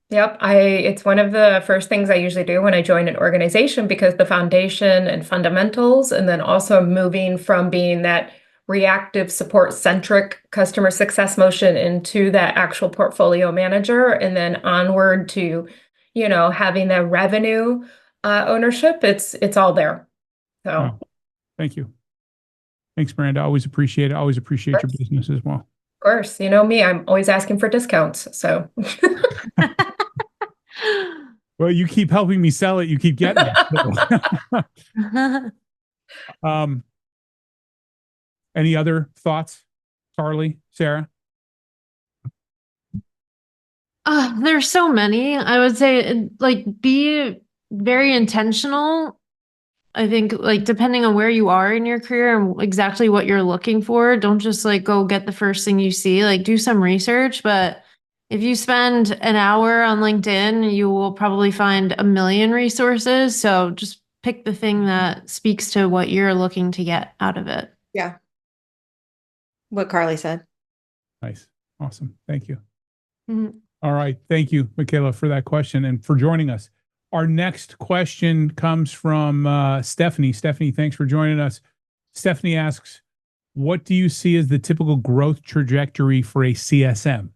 It's one of the first things I usually do when I join an organization, because the foundation and fundamentals, and then also moving from being that reactive support centric customer success motion into that actual portfolio manager, and then onward to, having the revenue ownership. It's all there. So wow. Thank you. Thanks, Miranda. Always appreciate it. Always appreciate your business as well. Of course. You know me, I'm always asking for discounts. So well, you keep helping me sell it. You keep getting it. Any other thoughts, Carly, Sarah? There's so many. I would say, be very intentional. I think, depending on where you are in your career and exactly what you're looking for, don't just go get the first thing you see. Do some research, but if you spend an hour on LinkedIn, you will probably find a million resources. So just pick the thing that speaks to what you're looking to get out of it. Yeah. What Carly said. Nice. Awesome. Thank you. Mm-hmm. All right. Thank you, Michaela, for that question and for joining us. Our next question comes from Stephanie. Stephanie, thanks for joining us. Stephanie asks, what do you see as the typical growth trajectory for a CSM?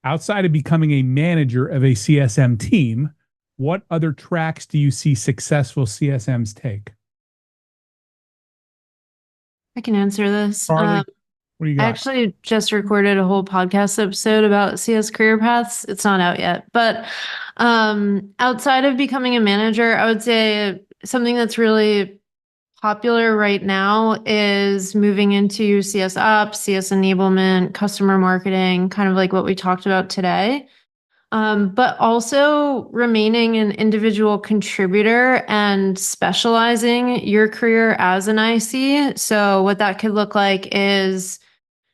Outside of becoming a manager of a CSM team, what other tracks do you see successful CSMs take? I can answer this. Carly, what do you got? I actually just recorded a whole podcast episode about CS career paths. It's not out yet, but outside of becoming a manager, I would say something that's really popular right now is moving into CS ops, CS enablement, customer marketing, kind of like what we talked about today. But also remaining an individual contributor and specializing your career as an IC. So what that could look like is,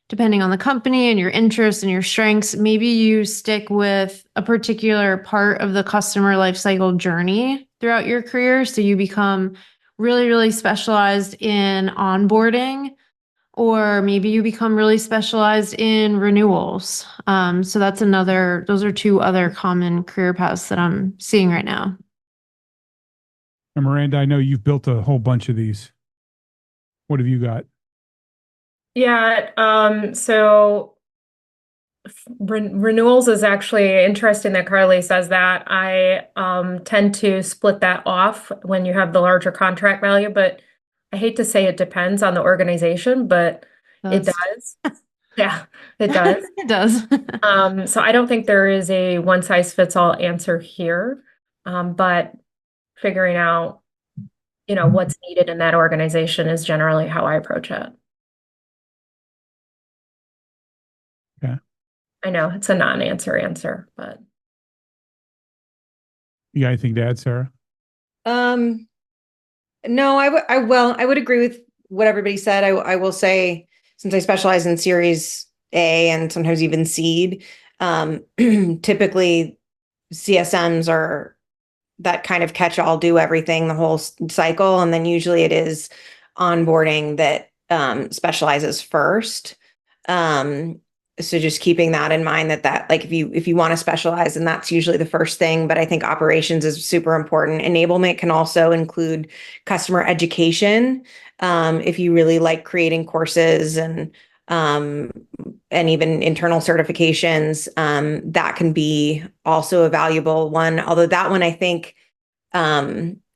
depending on the company and your interests and your strengths, maybe you stick with a particular part of the customer lifecycle journey throughout your career. So you become really, really specialized in onboarding, or maybe you become really specialized in renewals. So those are 2 other common career paths that I'm seeing right now. And Miranda, I know you've built a whole bunch of these. What have you got? Yeah, so renewals is actually interesting that Carly says that. I tend to split that off when you have the larger contract value, but I hate to say it depends on the organization, but it does. Yeah, it does. It does. So I don't think there is a one size fits all answer here, but figuring out, what's needed in that organization is generally how I approach it. Okay. I know it's a non-answer answer, but You got anything to add, Sarah? No, I would agree with what everybody said. I will say, since I specialize in Series A and sometimes even seed, typically CSMs are that kind of catch-all, do everything the whole cycle, and then usually it is onboarding that specializes first. So just keeping that in mind, that like if you want to specialize, then that's usually the first thing. But I think operations is super important. Enablement can also include customer education. If you really like creating courses and even internal certifications, that can be also a valuable one. Although that one, I think,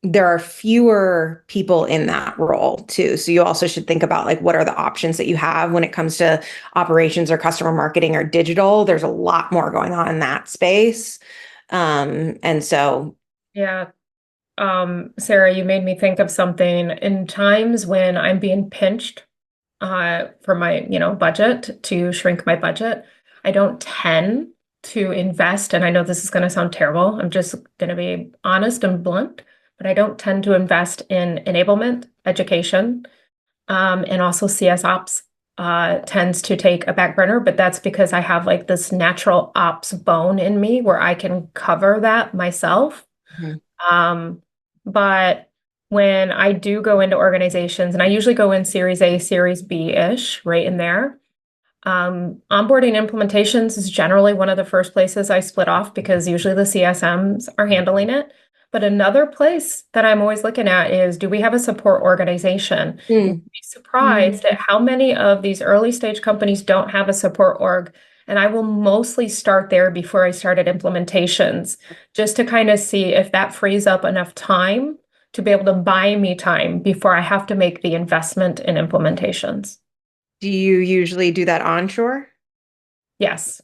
there are fewer people in that role too. So you also should think about like, what are the options that you have when it comes to operations or customer marketing or digital? There's a lot more going on in that space. And so. Yeah. Sarah, you made me think of something. In times when I'm being pinched for my, budget, to shrink my budget, I don't tend to invest. And I know this is going to sound terrible. I'm just going to be honest and blunt, but I don't tend to invest in enablement, education, and also CS ops tends to take a back burner, but that's because I have like this natural ops bone in me where I can cover that myself. But when I do go into organizations, and I usually go in Series A, Series B-ish, right in there, onboarding implementations is generally one of the first places I split off because usually the CSMs are handling it. But another place that I'm always looking at is, do we have a support organization? You'd be surprised at how many of these early stage companies don't have a support org. And I will mostly start there before I start at implementations, just to kind of see if that frees up enough time to be able to buy me time before I have to make the investment in implementations. Do you usually do that onshore? Yes.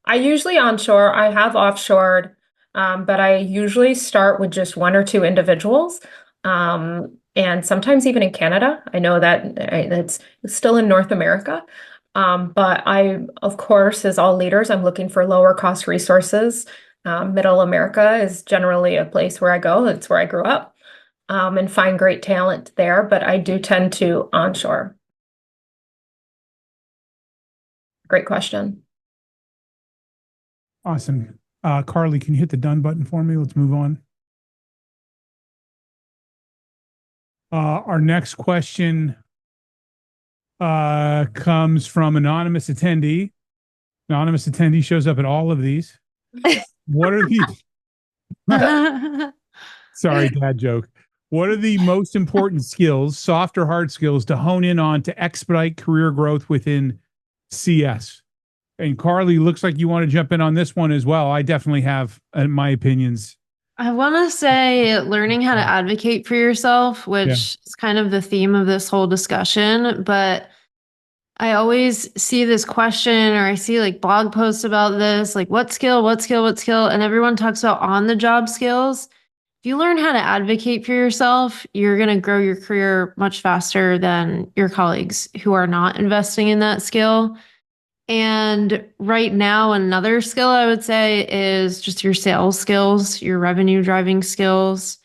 I usually onshore. I have offshored, but I usually start with just one or two individuals. And sometimes even in Canada. I know that it's still in North America. But I, of course, as all leaders, I'm looking for lower cost resources. Middle America is generally a place where I go. It's where I grew up, and find great talent there. But I do tend to onshore. Great question. Awesome. Carly, can you hit the done button for me? Let's move on. Our next question comes from anonymous attendee. Anonymous attendee shows up at all of these. What are the sorry, dad joke. What are the most important skills, soft or hard skills, to hone in on to expedite career growth within CS? And Carly, looks like you want to jump in on this one as well. I definitely have my opinions. I want to say learning how to advocate for yourself, which is kind of the theme of this whole discussion. But I always see this question, or I see like blog posts about this, like what skill? And everyone talks about on the job skills. If you learn how to advocate for yourself, you're going to grow your career much faster than your colleagues who are not investing in that skill. And right now, another skill I would say is just your sales skills, your revenue driving skills,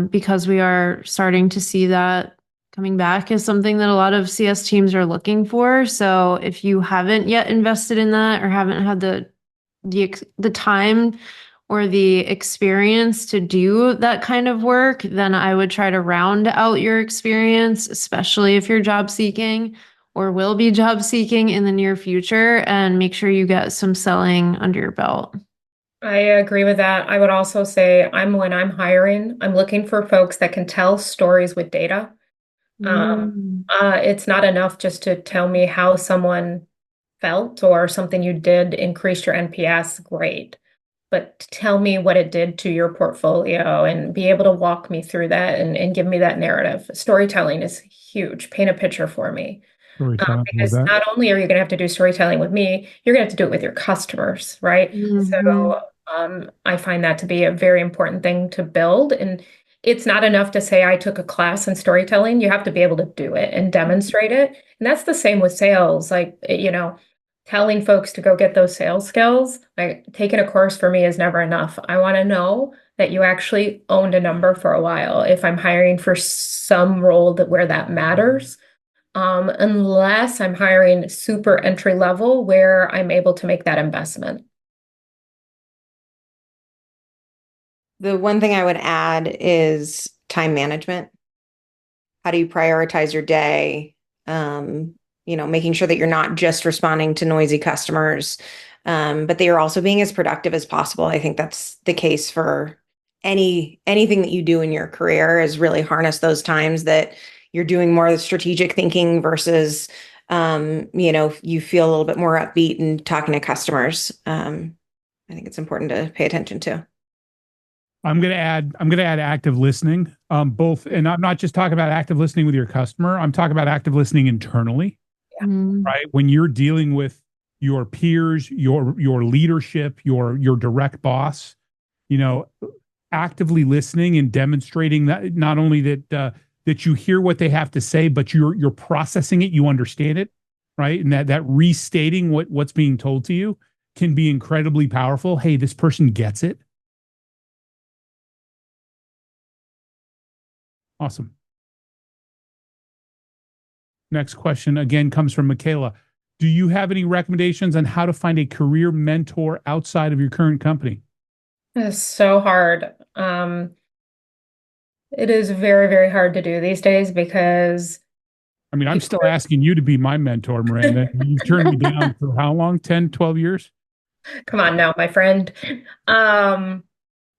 because we are starting to see that coming back is something that a lot of CS teams are looking for. So if you haven't yet invested in that or haven't had the time or the experience to do that kind of work, then I would try to round out your experience, especially if you're job seeking or will be job seeking in the near future, and make sure you get some selling under your belt. I agree with that. I would also say when I'm hiring, I'm looking for folks that can tell stories with data. Um, Mm. it's not enough just to tell me how someone felt or something you did increased your NPS, great. But tell me what it did to your portfolio and be able to walk me through that and give me that narrative. Storytelling is huge. Paint a picture for me. Storytelling, love Because that. not only are you going to have to do storytelling with me, you're going to have to do it with your customers, right? Mhm. So I find that to be a very important thing to build. And it's not enough to say I took a class in storytelling. You have to be able to do it and demonstrate it. And that's the same with sales. Like, telling folks to go get those sales skills, like taking a course for me is never enough. I want to know that you actually owned a number for a while if I'm hiring for some role where that matters, unless I'm hiring super entry level where I'm able to make that investment. The one thing I would add is time management. How do you prioritize your day? Making sure that you're not just responding to noisy customers, but they are also being as productive as possible. I think that's the case for anything that you do in your career, is really harness those times that you're doing more of the strategic thinking versus, you feel a little bit more upbeat and talking to customers. I think it's important to pay attention to. I'm gonna add active listening. Both, and I'm not just talking about active listening with your customer. I'm talking about active listening internally, Mm. right? When you're dealing with your peers, your leadership, your direct boss, you know, actively listening and demonstrating that not only that you hear what they have to say, but you're processing it, you understand it, right? And that restating what's being told to you can be incredibly powerful. Hey, this person gets it. Awesome. Next question again comes from Michaela. Do you have any recommendations on how to find a career mentor outside of your current company? It's so hard. It is very, very hard to do these days because I mean, I'm people still asking you to be my mentor, Miranda. You've turned me down for how long? 10, 12 years? come on now, my friend. Um,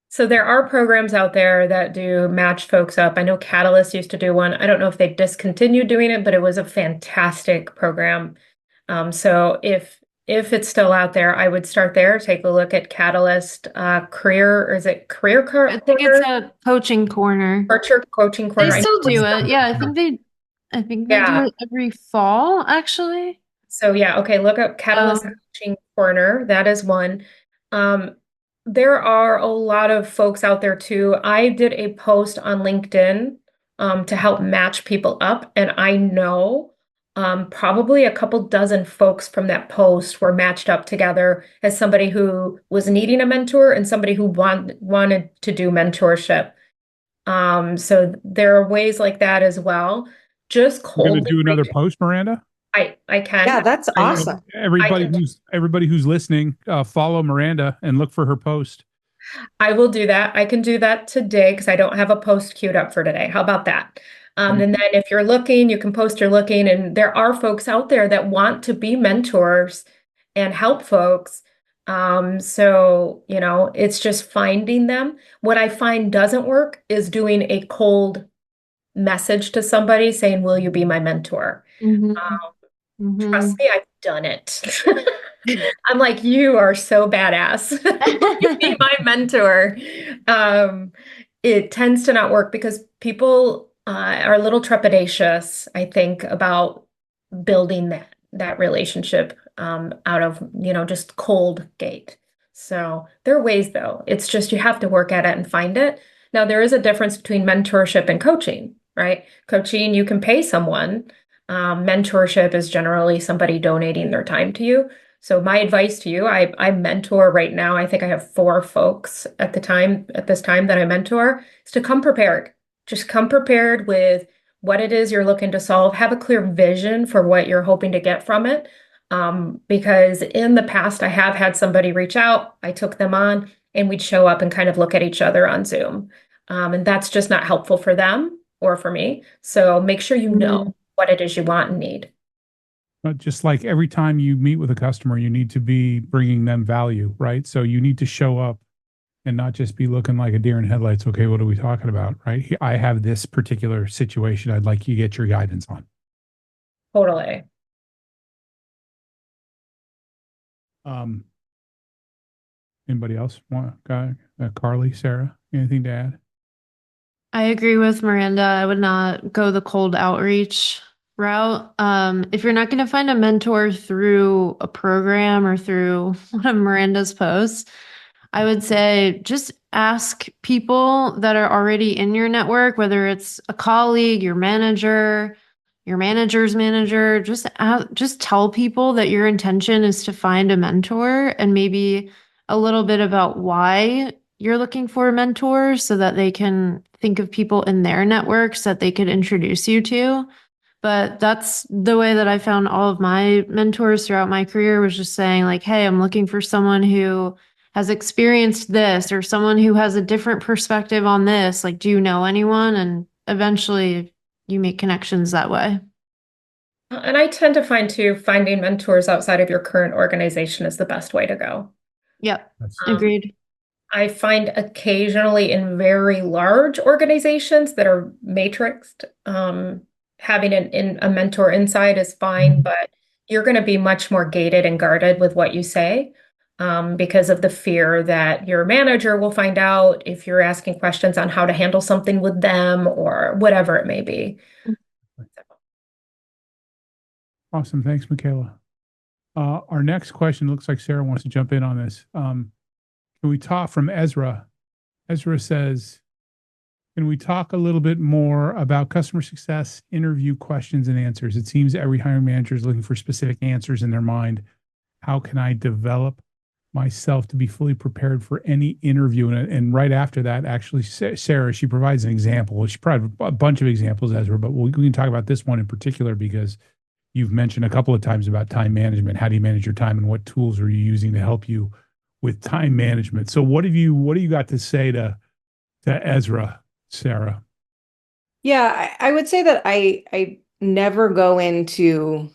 so there are programs out there that do match folks up. I know Catalyst used to do one. I don't know if they discontinued doing it, but it was a fantastic program. So if it's still out there, I would start there. Take a look at Catalyst career, or is it Career I think it's Corner? a coaching corner. Archer Coaching They Corner. I know still it's do still it. Yeah, there. I think they do Yeah. it every fall, actually. So yeah, okay, look up Catalyst Um, Coaching Corner. That is one. Um, there are a lot of folks out there too. I did a post on LinkedIn to help match people up, and I know probably a couple dozen folks from that post were matched up together as somebody who was needing a mentor and somebody who wanted to do mentorship. So there are ways like that as well. Just You're going to coldly do another reach. post, Miranda? I Yeah, can. that's I awesome. I Everybody can who's listening, follow Miranda and look for her post. I will do that. I can do that today because I don't have a post queued up for today. How about that? Great. And then if you're looking, you can post you're looking, and there are folks out there that want to be mentors and help folks. So, it's just finding them. What I find doesn't work is doing a cold message to somebody saying, "Will you be my mentor?" mhm, Trust mhm. me, I've done it. I'm like, you are so badass. You be my mentor. Um, it tends to not work because people are a little trepidatious, I think, about building that relationship out of, just cold gate. So there are ways though. It's just you have to work at it and find it. Now there is a difference between mentorship and coaching, right? Coaching, you can pay someone. Mentorship is generally somebody donating their time to you. So my advice to you, I mentor right now. I think I have 4 folks at this time that I mentor, is to come prepared. Just come prepared with what it is you're looking to solve. Have a clear vision for what you're hoping to get from it. Because in the past, I have had somebody reach out, I took them on, and we'd show up and kind of look at each other on Zoom. And that's just not helpful for them or for me. So make sure you know Mhm. what it is you want and need. But just like every time you meet with a customer, you need to be bringing them value, right? So you need to show up and not just be looking like a deer in headlights. Okay, what are we talking about, right? I have this particular situation I'd like you to get your guidance on. Totally. Anybody else want, Carly, Sarah, anything to add? I agree with Miranda. I would not go the cold outreach route. If you're not going to find a mentor through a program or through one of Miranda's posts, I would say just ask people that are already in your network, whether it's a colleague, your manager, your manager's manager. Just tell people that your intention is to find a mentor and maybe a little bit about why you're looking for a mentor so that they can think of people in their networks that they could introduce you to. But that's the way that I found all of my mentors throughout my career, was just saying like, hey, I'm looking for someone who has experienced this or someone who has a different perspective on this. Like, do you know anyone? And eventually you make connections that way. And I tend to find too, finding mentors outside of your current organization is the best way to go. Yep. Agreed. I find occasionally in very large organizations that are matrixed, having a mentor inside is fine, but you're going to be much more gated and guarded with what you say, because of the fear that your manager will find out if you're asking questions on how to handle something with them or whatever it may be. Awesome. Thanks, Michaela. Our next question looks like Sarah wants to jump in on this. Can we talk from Ezra? Ezra says, can we talk a little bit more about customer success interview questions and answers? It seems every hiring manager is looking for specific answers in their mind. How can I develop myself to be fully prepared for any interview? And right after that, actually, Sarah, she provides an example. She provides a bunch of examples, Ezra, but we can talk about this one in particular because you've mentioned a couple of times about time management. How do you manage your time and what tools are you using to help you with time management? So what do you got to say to Ezra, Sarah? Yeah, I would say that I never go into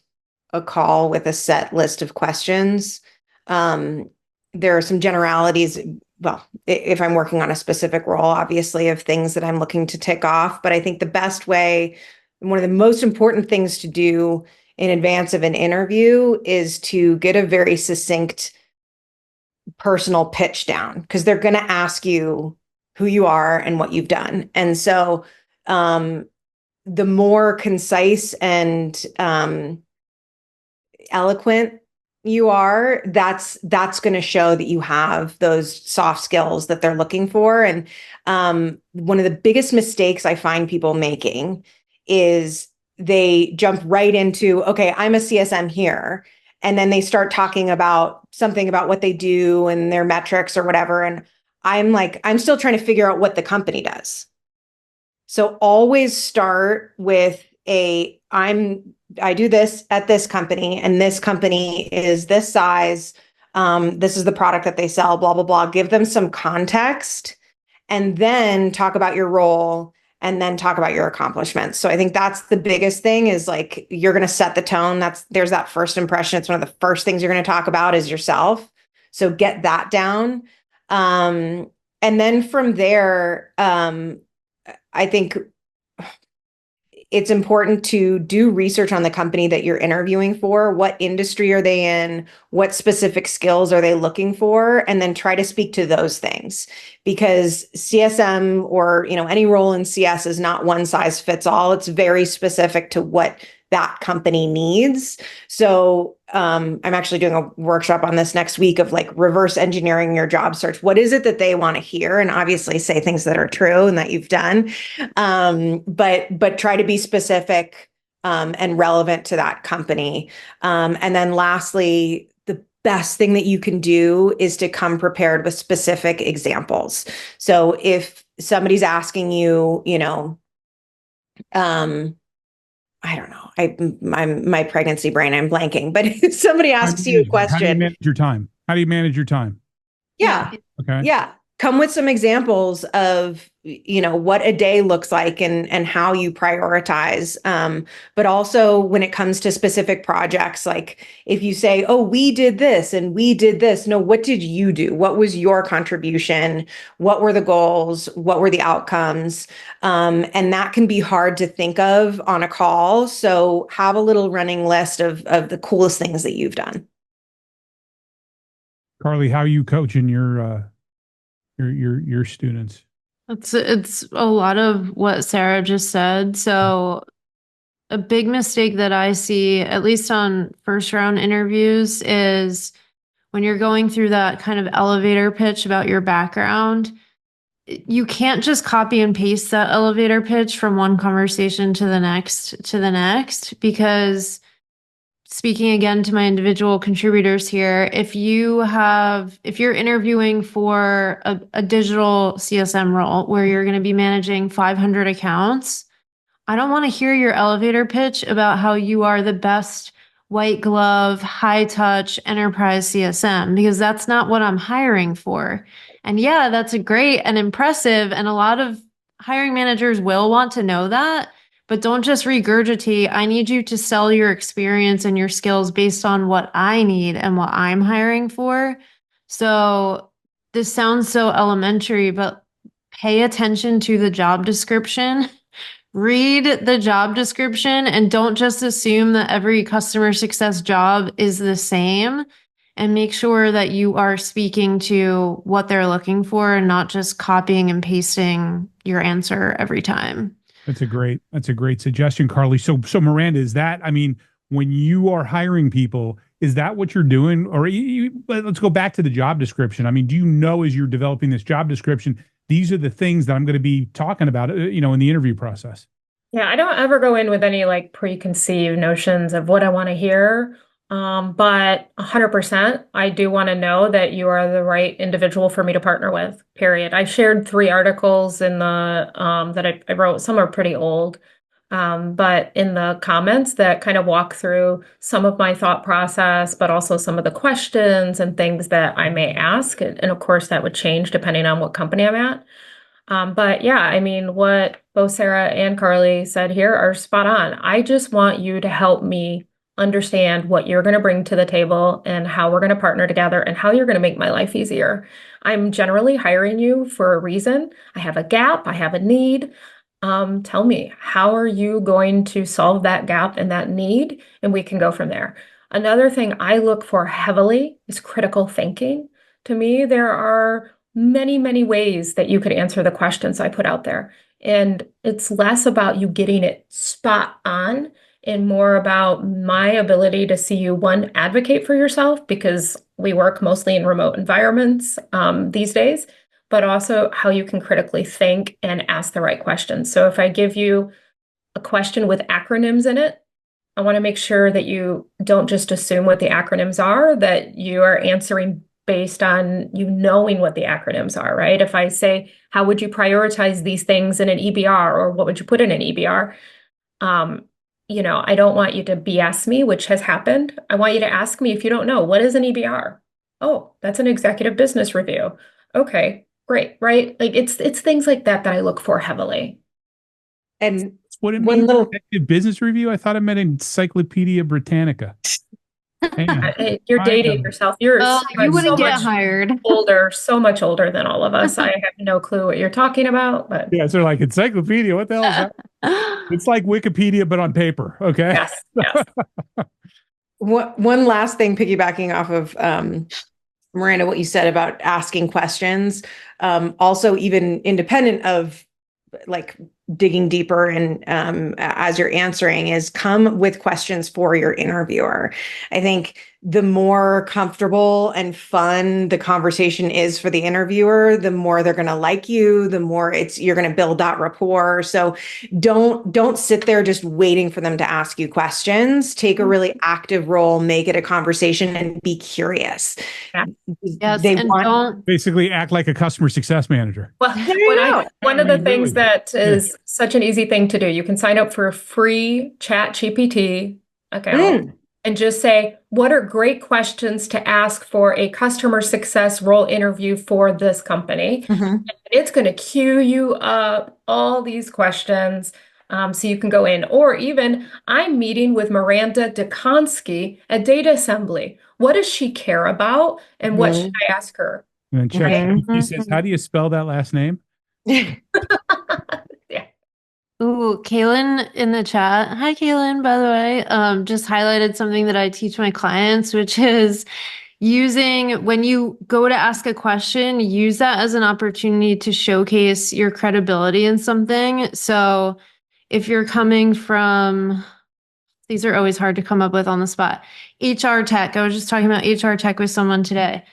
a call with a set list of questions. There are some generalities. Well, if I'm working on a specific role, obviously, of things that I'm looking to tick off. But I think the best way, one of the most important things to do in advance of an interview is to get a very succinct personal pitch down, because they're going to ask you who you are and what you've done. And so the more concise and eloquent you are, that's going to show that you have those soft skills that they're looking for. And one of the biggest mistakes I find people making is they jump right into, okay, I'm a CSM here. And then they start talking about something about what they do and their metrics or whatever. And I'm still trying to figure out what the company does. So always start with I do this at this company, and this company is this size. This is the product that they sell, blah, blah, blah. Give them some context and then talk about your role and then talk about your accomplishments. So I think that's the biggest thing, is like, you're going to set the tone. There's that first impression. It's one of the first things you're going to talk about is yourself. So get that down. And then from there, I think it's important to do research on the company that you're interviewing for. What industry are they in? What specific skills are they looking for? And then try to speak to those things, because CSM or any role in CS is not one size fits all. It's very specific to what that company needs. So I'm actually doing a workshop on this next week of like reverse engineering your job search. What is it that they want to hear? And obviously say things that are true and that you've done, but try to be specific and relevant to that company. And then lastly, the best thing that you can do is to come prepared with specific examples. So if somebody's asking you, I don't know. My pregnancy brain, I'm blanking. But if somebody asks you a question, how do you manage your time? How do you manage your time? Yeah. Okay. Yeah. come with some examples of, what a day looks like and how you prioritize. But also when it comes to specific projects, like if you say, oh, we did this and we did this, no, what did you do? What was your contribution? What were the goals? What were the outcomes? And that can be hard to think of on a call. So have a little running list of the coolest things that you've done. Carly, how are you coaching your students? It's a lot of what Sarah just said. So a big mistake that I see, at least on first round interviews, is when you're going through that kind of elevator pitch about your background, you can't just copy and paste that elevator pitch from one conversation to the next, because speaking again to my individual contributors here, if you're interviewing for a digital CSM role where you're going to be managing 500 accounts, I don't want to hear your elevator pitch about how you are the best white glove, high touch enterprise CSM, because that's not what I'm hiring for. And yeah, that's great and impressive. And a lot of hiring managers will want to know that. But don't just regurgitate. I need you to sell your experience and your skills based on what I need and what I'm hiring for. So this sounds so elementary, but pay attention to the job description. Read the job description and don't just assume that every customer success job is the same, and make sure that you are speaking to what they're looking for and not just copying and pasting your answer every time. That's a great suggestion, Carly. So Miranda, is that, when you are hiring people, is that what you're doing? Or let's go back to the job description. Do you know, as you're developing this job description, these are the things that I'm going to be talking about, in the interview process? Yeah, I don't ever go in with any preconceived notions of what I want to hear. But 100%, I do want to know that you are the right individual for me to partner with, period. I shared 3 articles in the that I wrote. Some are pretty old, but in the comments that kind of walk through some of my thought process, but also some of the questions and things that I may ask. And of course, that would change depending on what company I'm at. But yeah, what both Sarah and Carly said here are spot on. I just want you to help me understand what you're going to bring to the table and how we're going to partner together and how you're going to make my life easier. I'm generally hiring you for a reason. I have a gap. I have a need. Tell me, how are you going to solve that gap and that need? And we can go from there. Another thing I look for heavily is critical thinking. To me, there are many, many ways that you could answer the questions I put out there. And it's less about you getting it spot on and more about my ability to see you, one, advocate for yourself, because we work mostly in remote environments these days, but also how you can critically think and ask the right questions. So if I give you a question with acronyms in it, I want to make sure that you don't just assume what the acronyms are, that you are answering based on you knowing what the acronyms are, right? If I say, how would you prioritize these things in an EBR, or what would you put in an EBR? I don't want you to BS me, which has happened. I want you to ask me, if you don't know, what is an EBR? Oh, that's an executive business review. Okay, great, right? It's things like that I look for heavily. And what it means, executive business review? I thought it meant Encyclopedia Britannica. You're dating yourself. You wouldn't get hired. So much older than all of us. I have no clue what you're talking about. But yeah, so like encyclopedia. What the hell is that? It's like Wikipedia, but on paper. Okay. Yes. One last thing, piggybacking off of Miranda, what you said about asking questions. Also, even independent of digging deeper and as you're answering, is come with questions for your interviewer. I think the more comfortable and fun the conversation is for the interviewer, the more they're going to like you, the more you're going to build that rapport. So don't sit there just waiting for them to ask you questions. Take a really active role, make it a conversation, and be curious. Yeah. Yes, don't basically act like a customer success manager. Well, one of the things that is such an easy thing to do, you can sign up for a free chat GPT account. and just say, what are great questions to ask for a customer success role interview for this company? And it's going to queue you up all these questions so you can go in. Or even, I'm meeting with Maranda Dziekonski at Data Assembly. What does she care about? And what should I ask her? And then check. He says, how do you spell that last name? Yeah. Ooh, Kaylin in the chat. Hi, Kaylin, by the way. Just highlighted something that I teach my clients, which is using, when you go to ask a question, use that as an opportunity to showcase your credibility in something. So if you're coming from, these are always hard to come up with on the spot. HR tech. I was just talking about HR tech with someone today.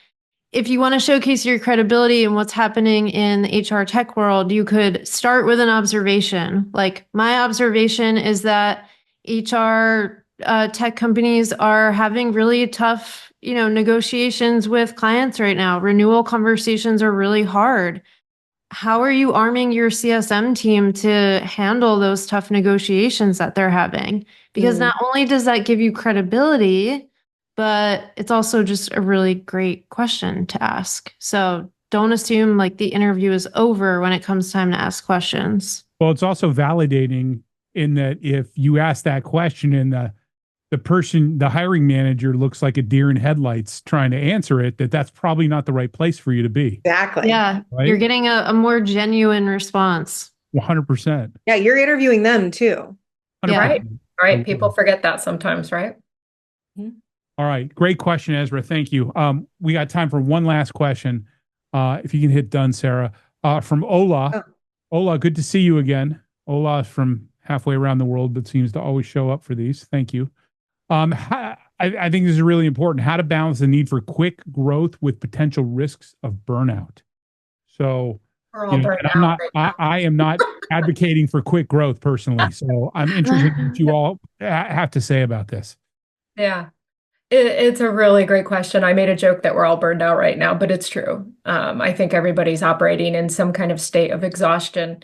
If you want to showcase your credibility and what's happening in the HR tech world, you could start with an observation. Like, my observation is that HR tech companies are having really tough, negotiations with clients right now. Renewal conversations are really hard. How are you arming your CSM team to handle those tough negotiations that they're having? Because not only does that give you credibility, but it's also just a really great question to ask. So don't assume like the interview is over when it comes time to ask questions. Well, it's also validating in that if you ask that question and the hiring manager looks like a deer in headlights trying to answer it, that's probably not the right place for you to be. Exactly. Yeah. Right? You're getting a more genuine response. 100%. Yeah, you're interviewing them too. 100%. Yeah. Right. People forget that sometimes, right? All right. Great question, Ezra. Thank you. We got time for one last question. If you can hit done, Sarah. From Ola. Oh. Ola, good to see you again. Ola is from halfway around the world, but seems to always show up for these. Thank you. I think this is really important. How to balance the need for quick growth with potential risks of burnout. So, We're all burnt out right now. I am not advocating for quick growth personally. So I'm interested in what you all have to say about this. Yeah. It's a really great question. I made a joke that we're all burned out right now, but it's true. I think everybody's operating in some kind of state of exhaustion.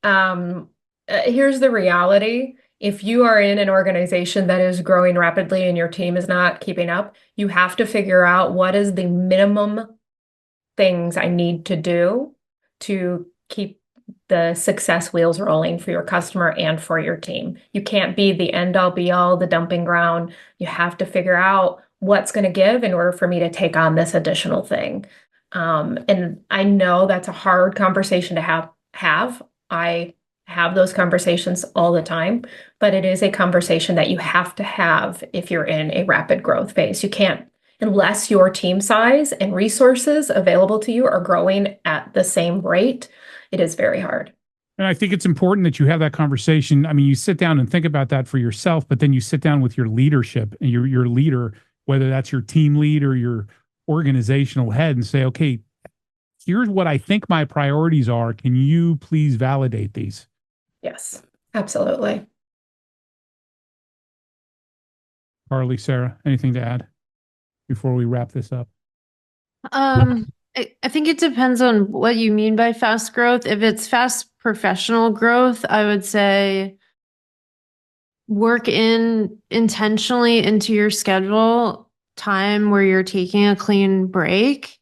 Here's the reality. If you are in an organization that is growing rapidly and your team is not keeping up, you have to figure out what is the minimum things I need to do to keep the success wheels rolling for your customer and for your team. You can't be the end all be all, the dumping ground. You have to figure out what's going to give in order for me to take on this additional thing. And I know that's a hard conversation to have. I have those conversations all the time, but it is a conversation that you have to have if you're in a rapid growth phase. You can't, unless your team size and resources available to you are growing at the same rate. It is very hard. And I think it's important that you have that conversation. I mean, you sit down and think about that for yourself, but then you sit down with your leadership and your leader, whether that's your team lead or your organizational head, and say, okay, here's what I think my priorities are. Can you please validate these? Yes, absolutely. Carly, Sarah, anything to add before we wrap this up? I think it depends on what you mean by fast growth. If it's fast professional growth, I would say work intentionally into your schedule time where you're taking a clean break.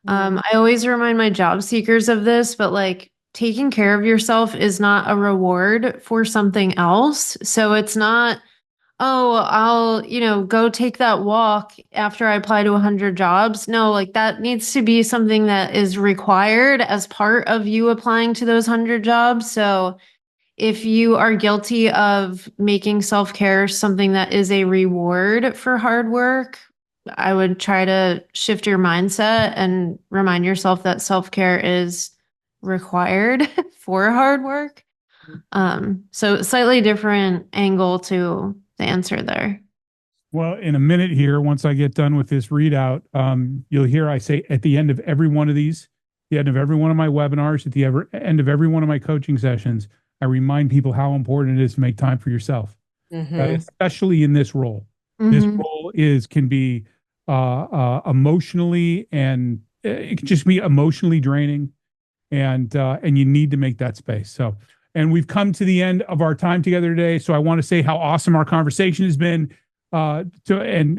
I always remind my job seekers of this, but like, taking care of yourself is not a reward for something else. So it's not, oh, I'll, go take that walk after I apply to 100 jobs. No, like, that needs to be something that is required as part of you applying to those 100 jobs. So if you are guilty of making self-care something that is a reward for hard work, I would try to shift your mindset and remind yourself that self-care is required for hard work. So slightly different angle to the answer there. Well, in a minute here, once I get done with this readout, you'll hear I say at the end of every one of these, the end of every one of my webinars, at the end of every one of my coaching sessions, I remind people how important it is to make time for yourself, especially in this role. This role can be emotionally, and it can just be emotionally draining, and you need to make that space. So, and we've come to the end of our time together today. So I want to say how awesome our conversation has been. and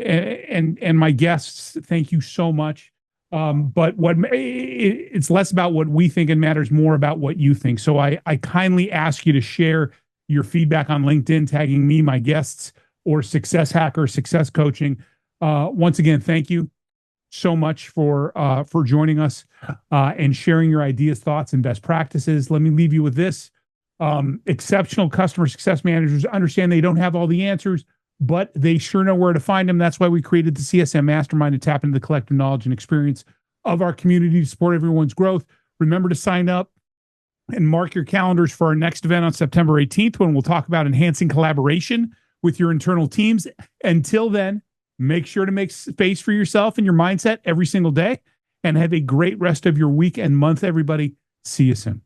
my guests, thank you so much. But it's less about what we think and matters more about what you think. So I kindly ask you to share your feedback on LinkedIn, tagging me, my guests, or Success Hacker, Success Coaching. Once again, thank you so much for joining us and sharing your ideas, thoughts, and best practices. Let me leave you with this. Exceptional customer success managers understand they don't have all the answers, but they sure know where to find them. That's why we created the CSM Mastermind to tap into the collective knowledge and experience of our community to support everyone's growth. Remember to sign up and mark your calendars for our next event on September 18th, when we'll talk about enhancing collaboration with your internal teams. Until then, make sure to make space for yourself and your mindset every single day, and have a great rest of your week and month, everybody. See you soon.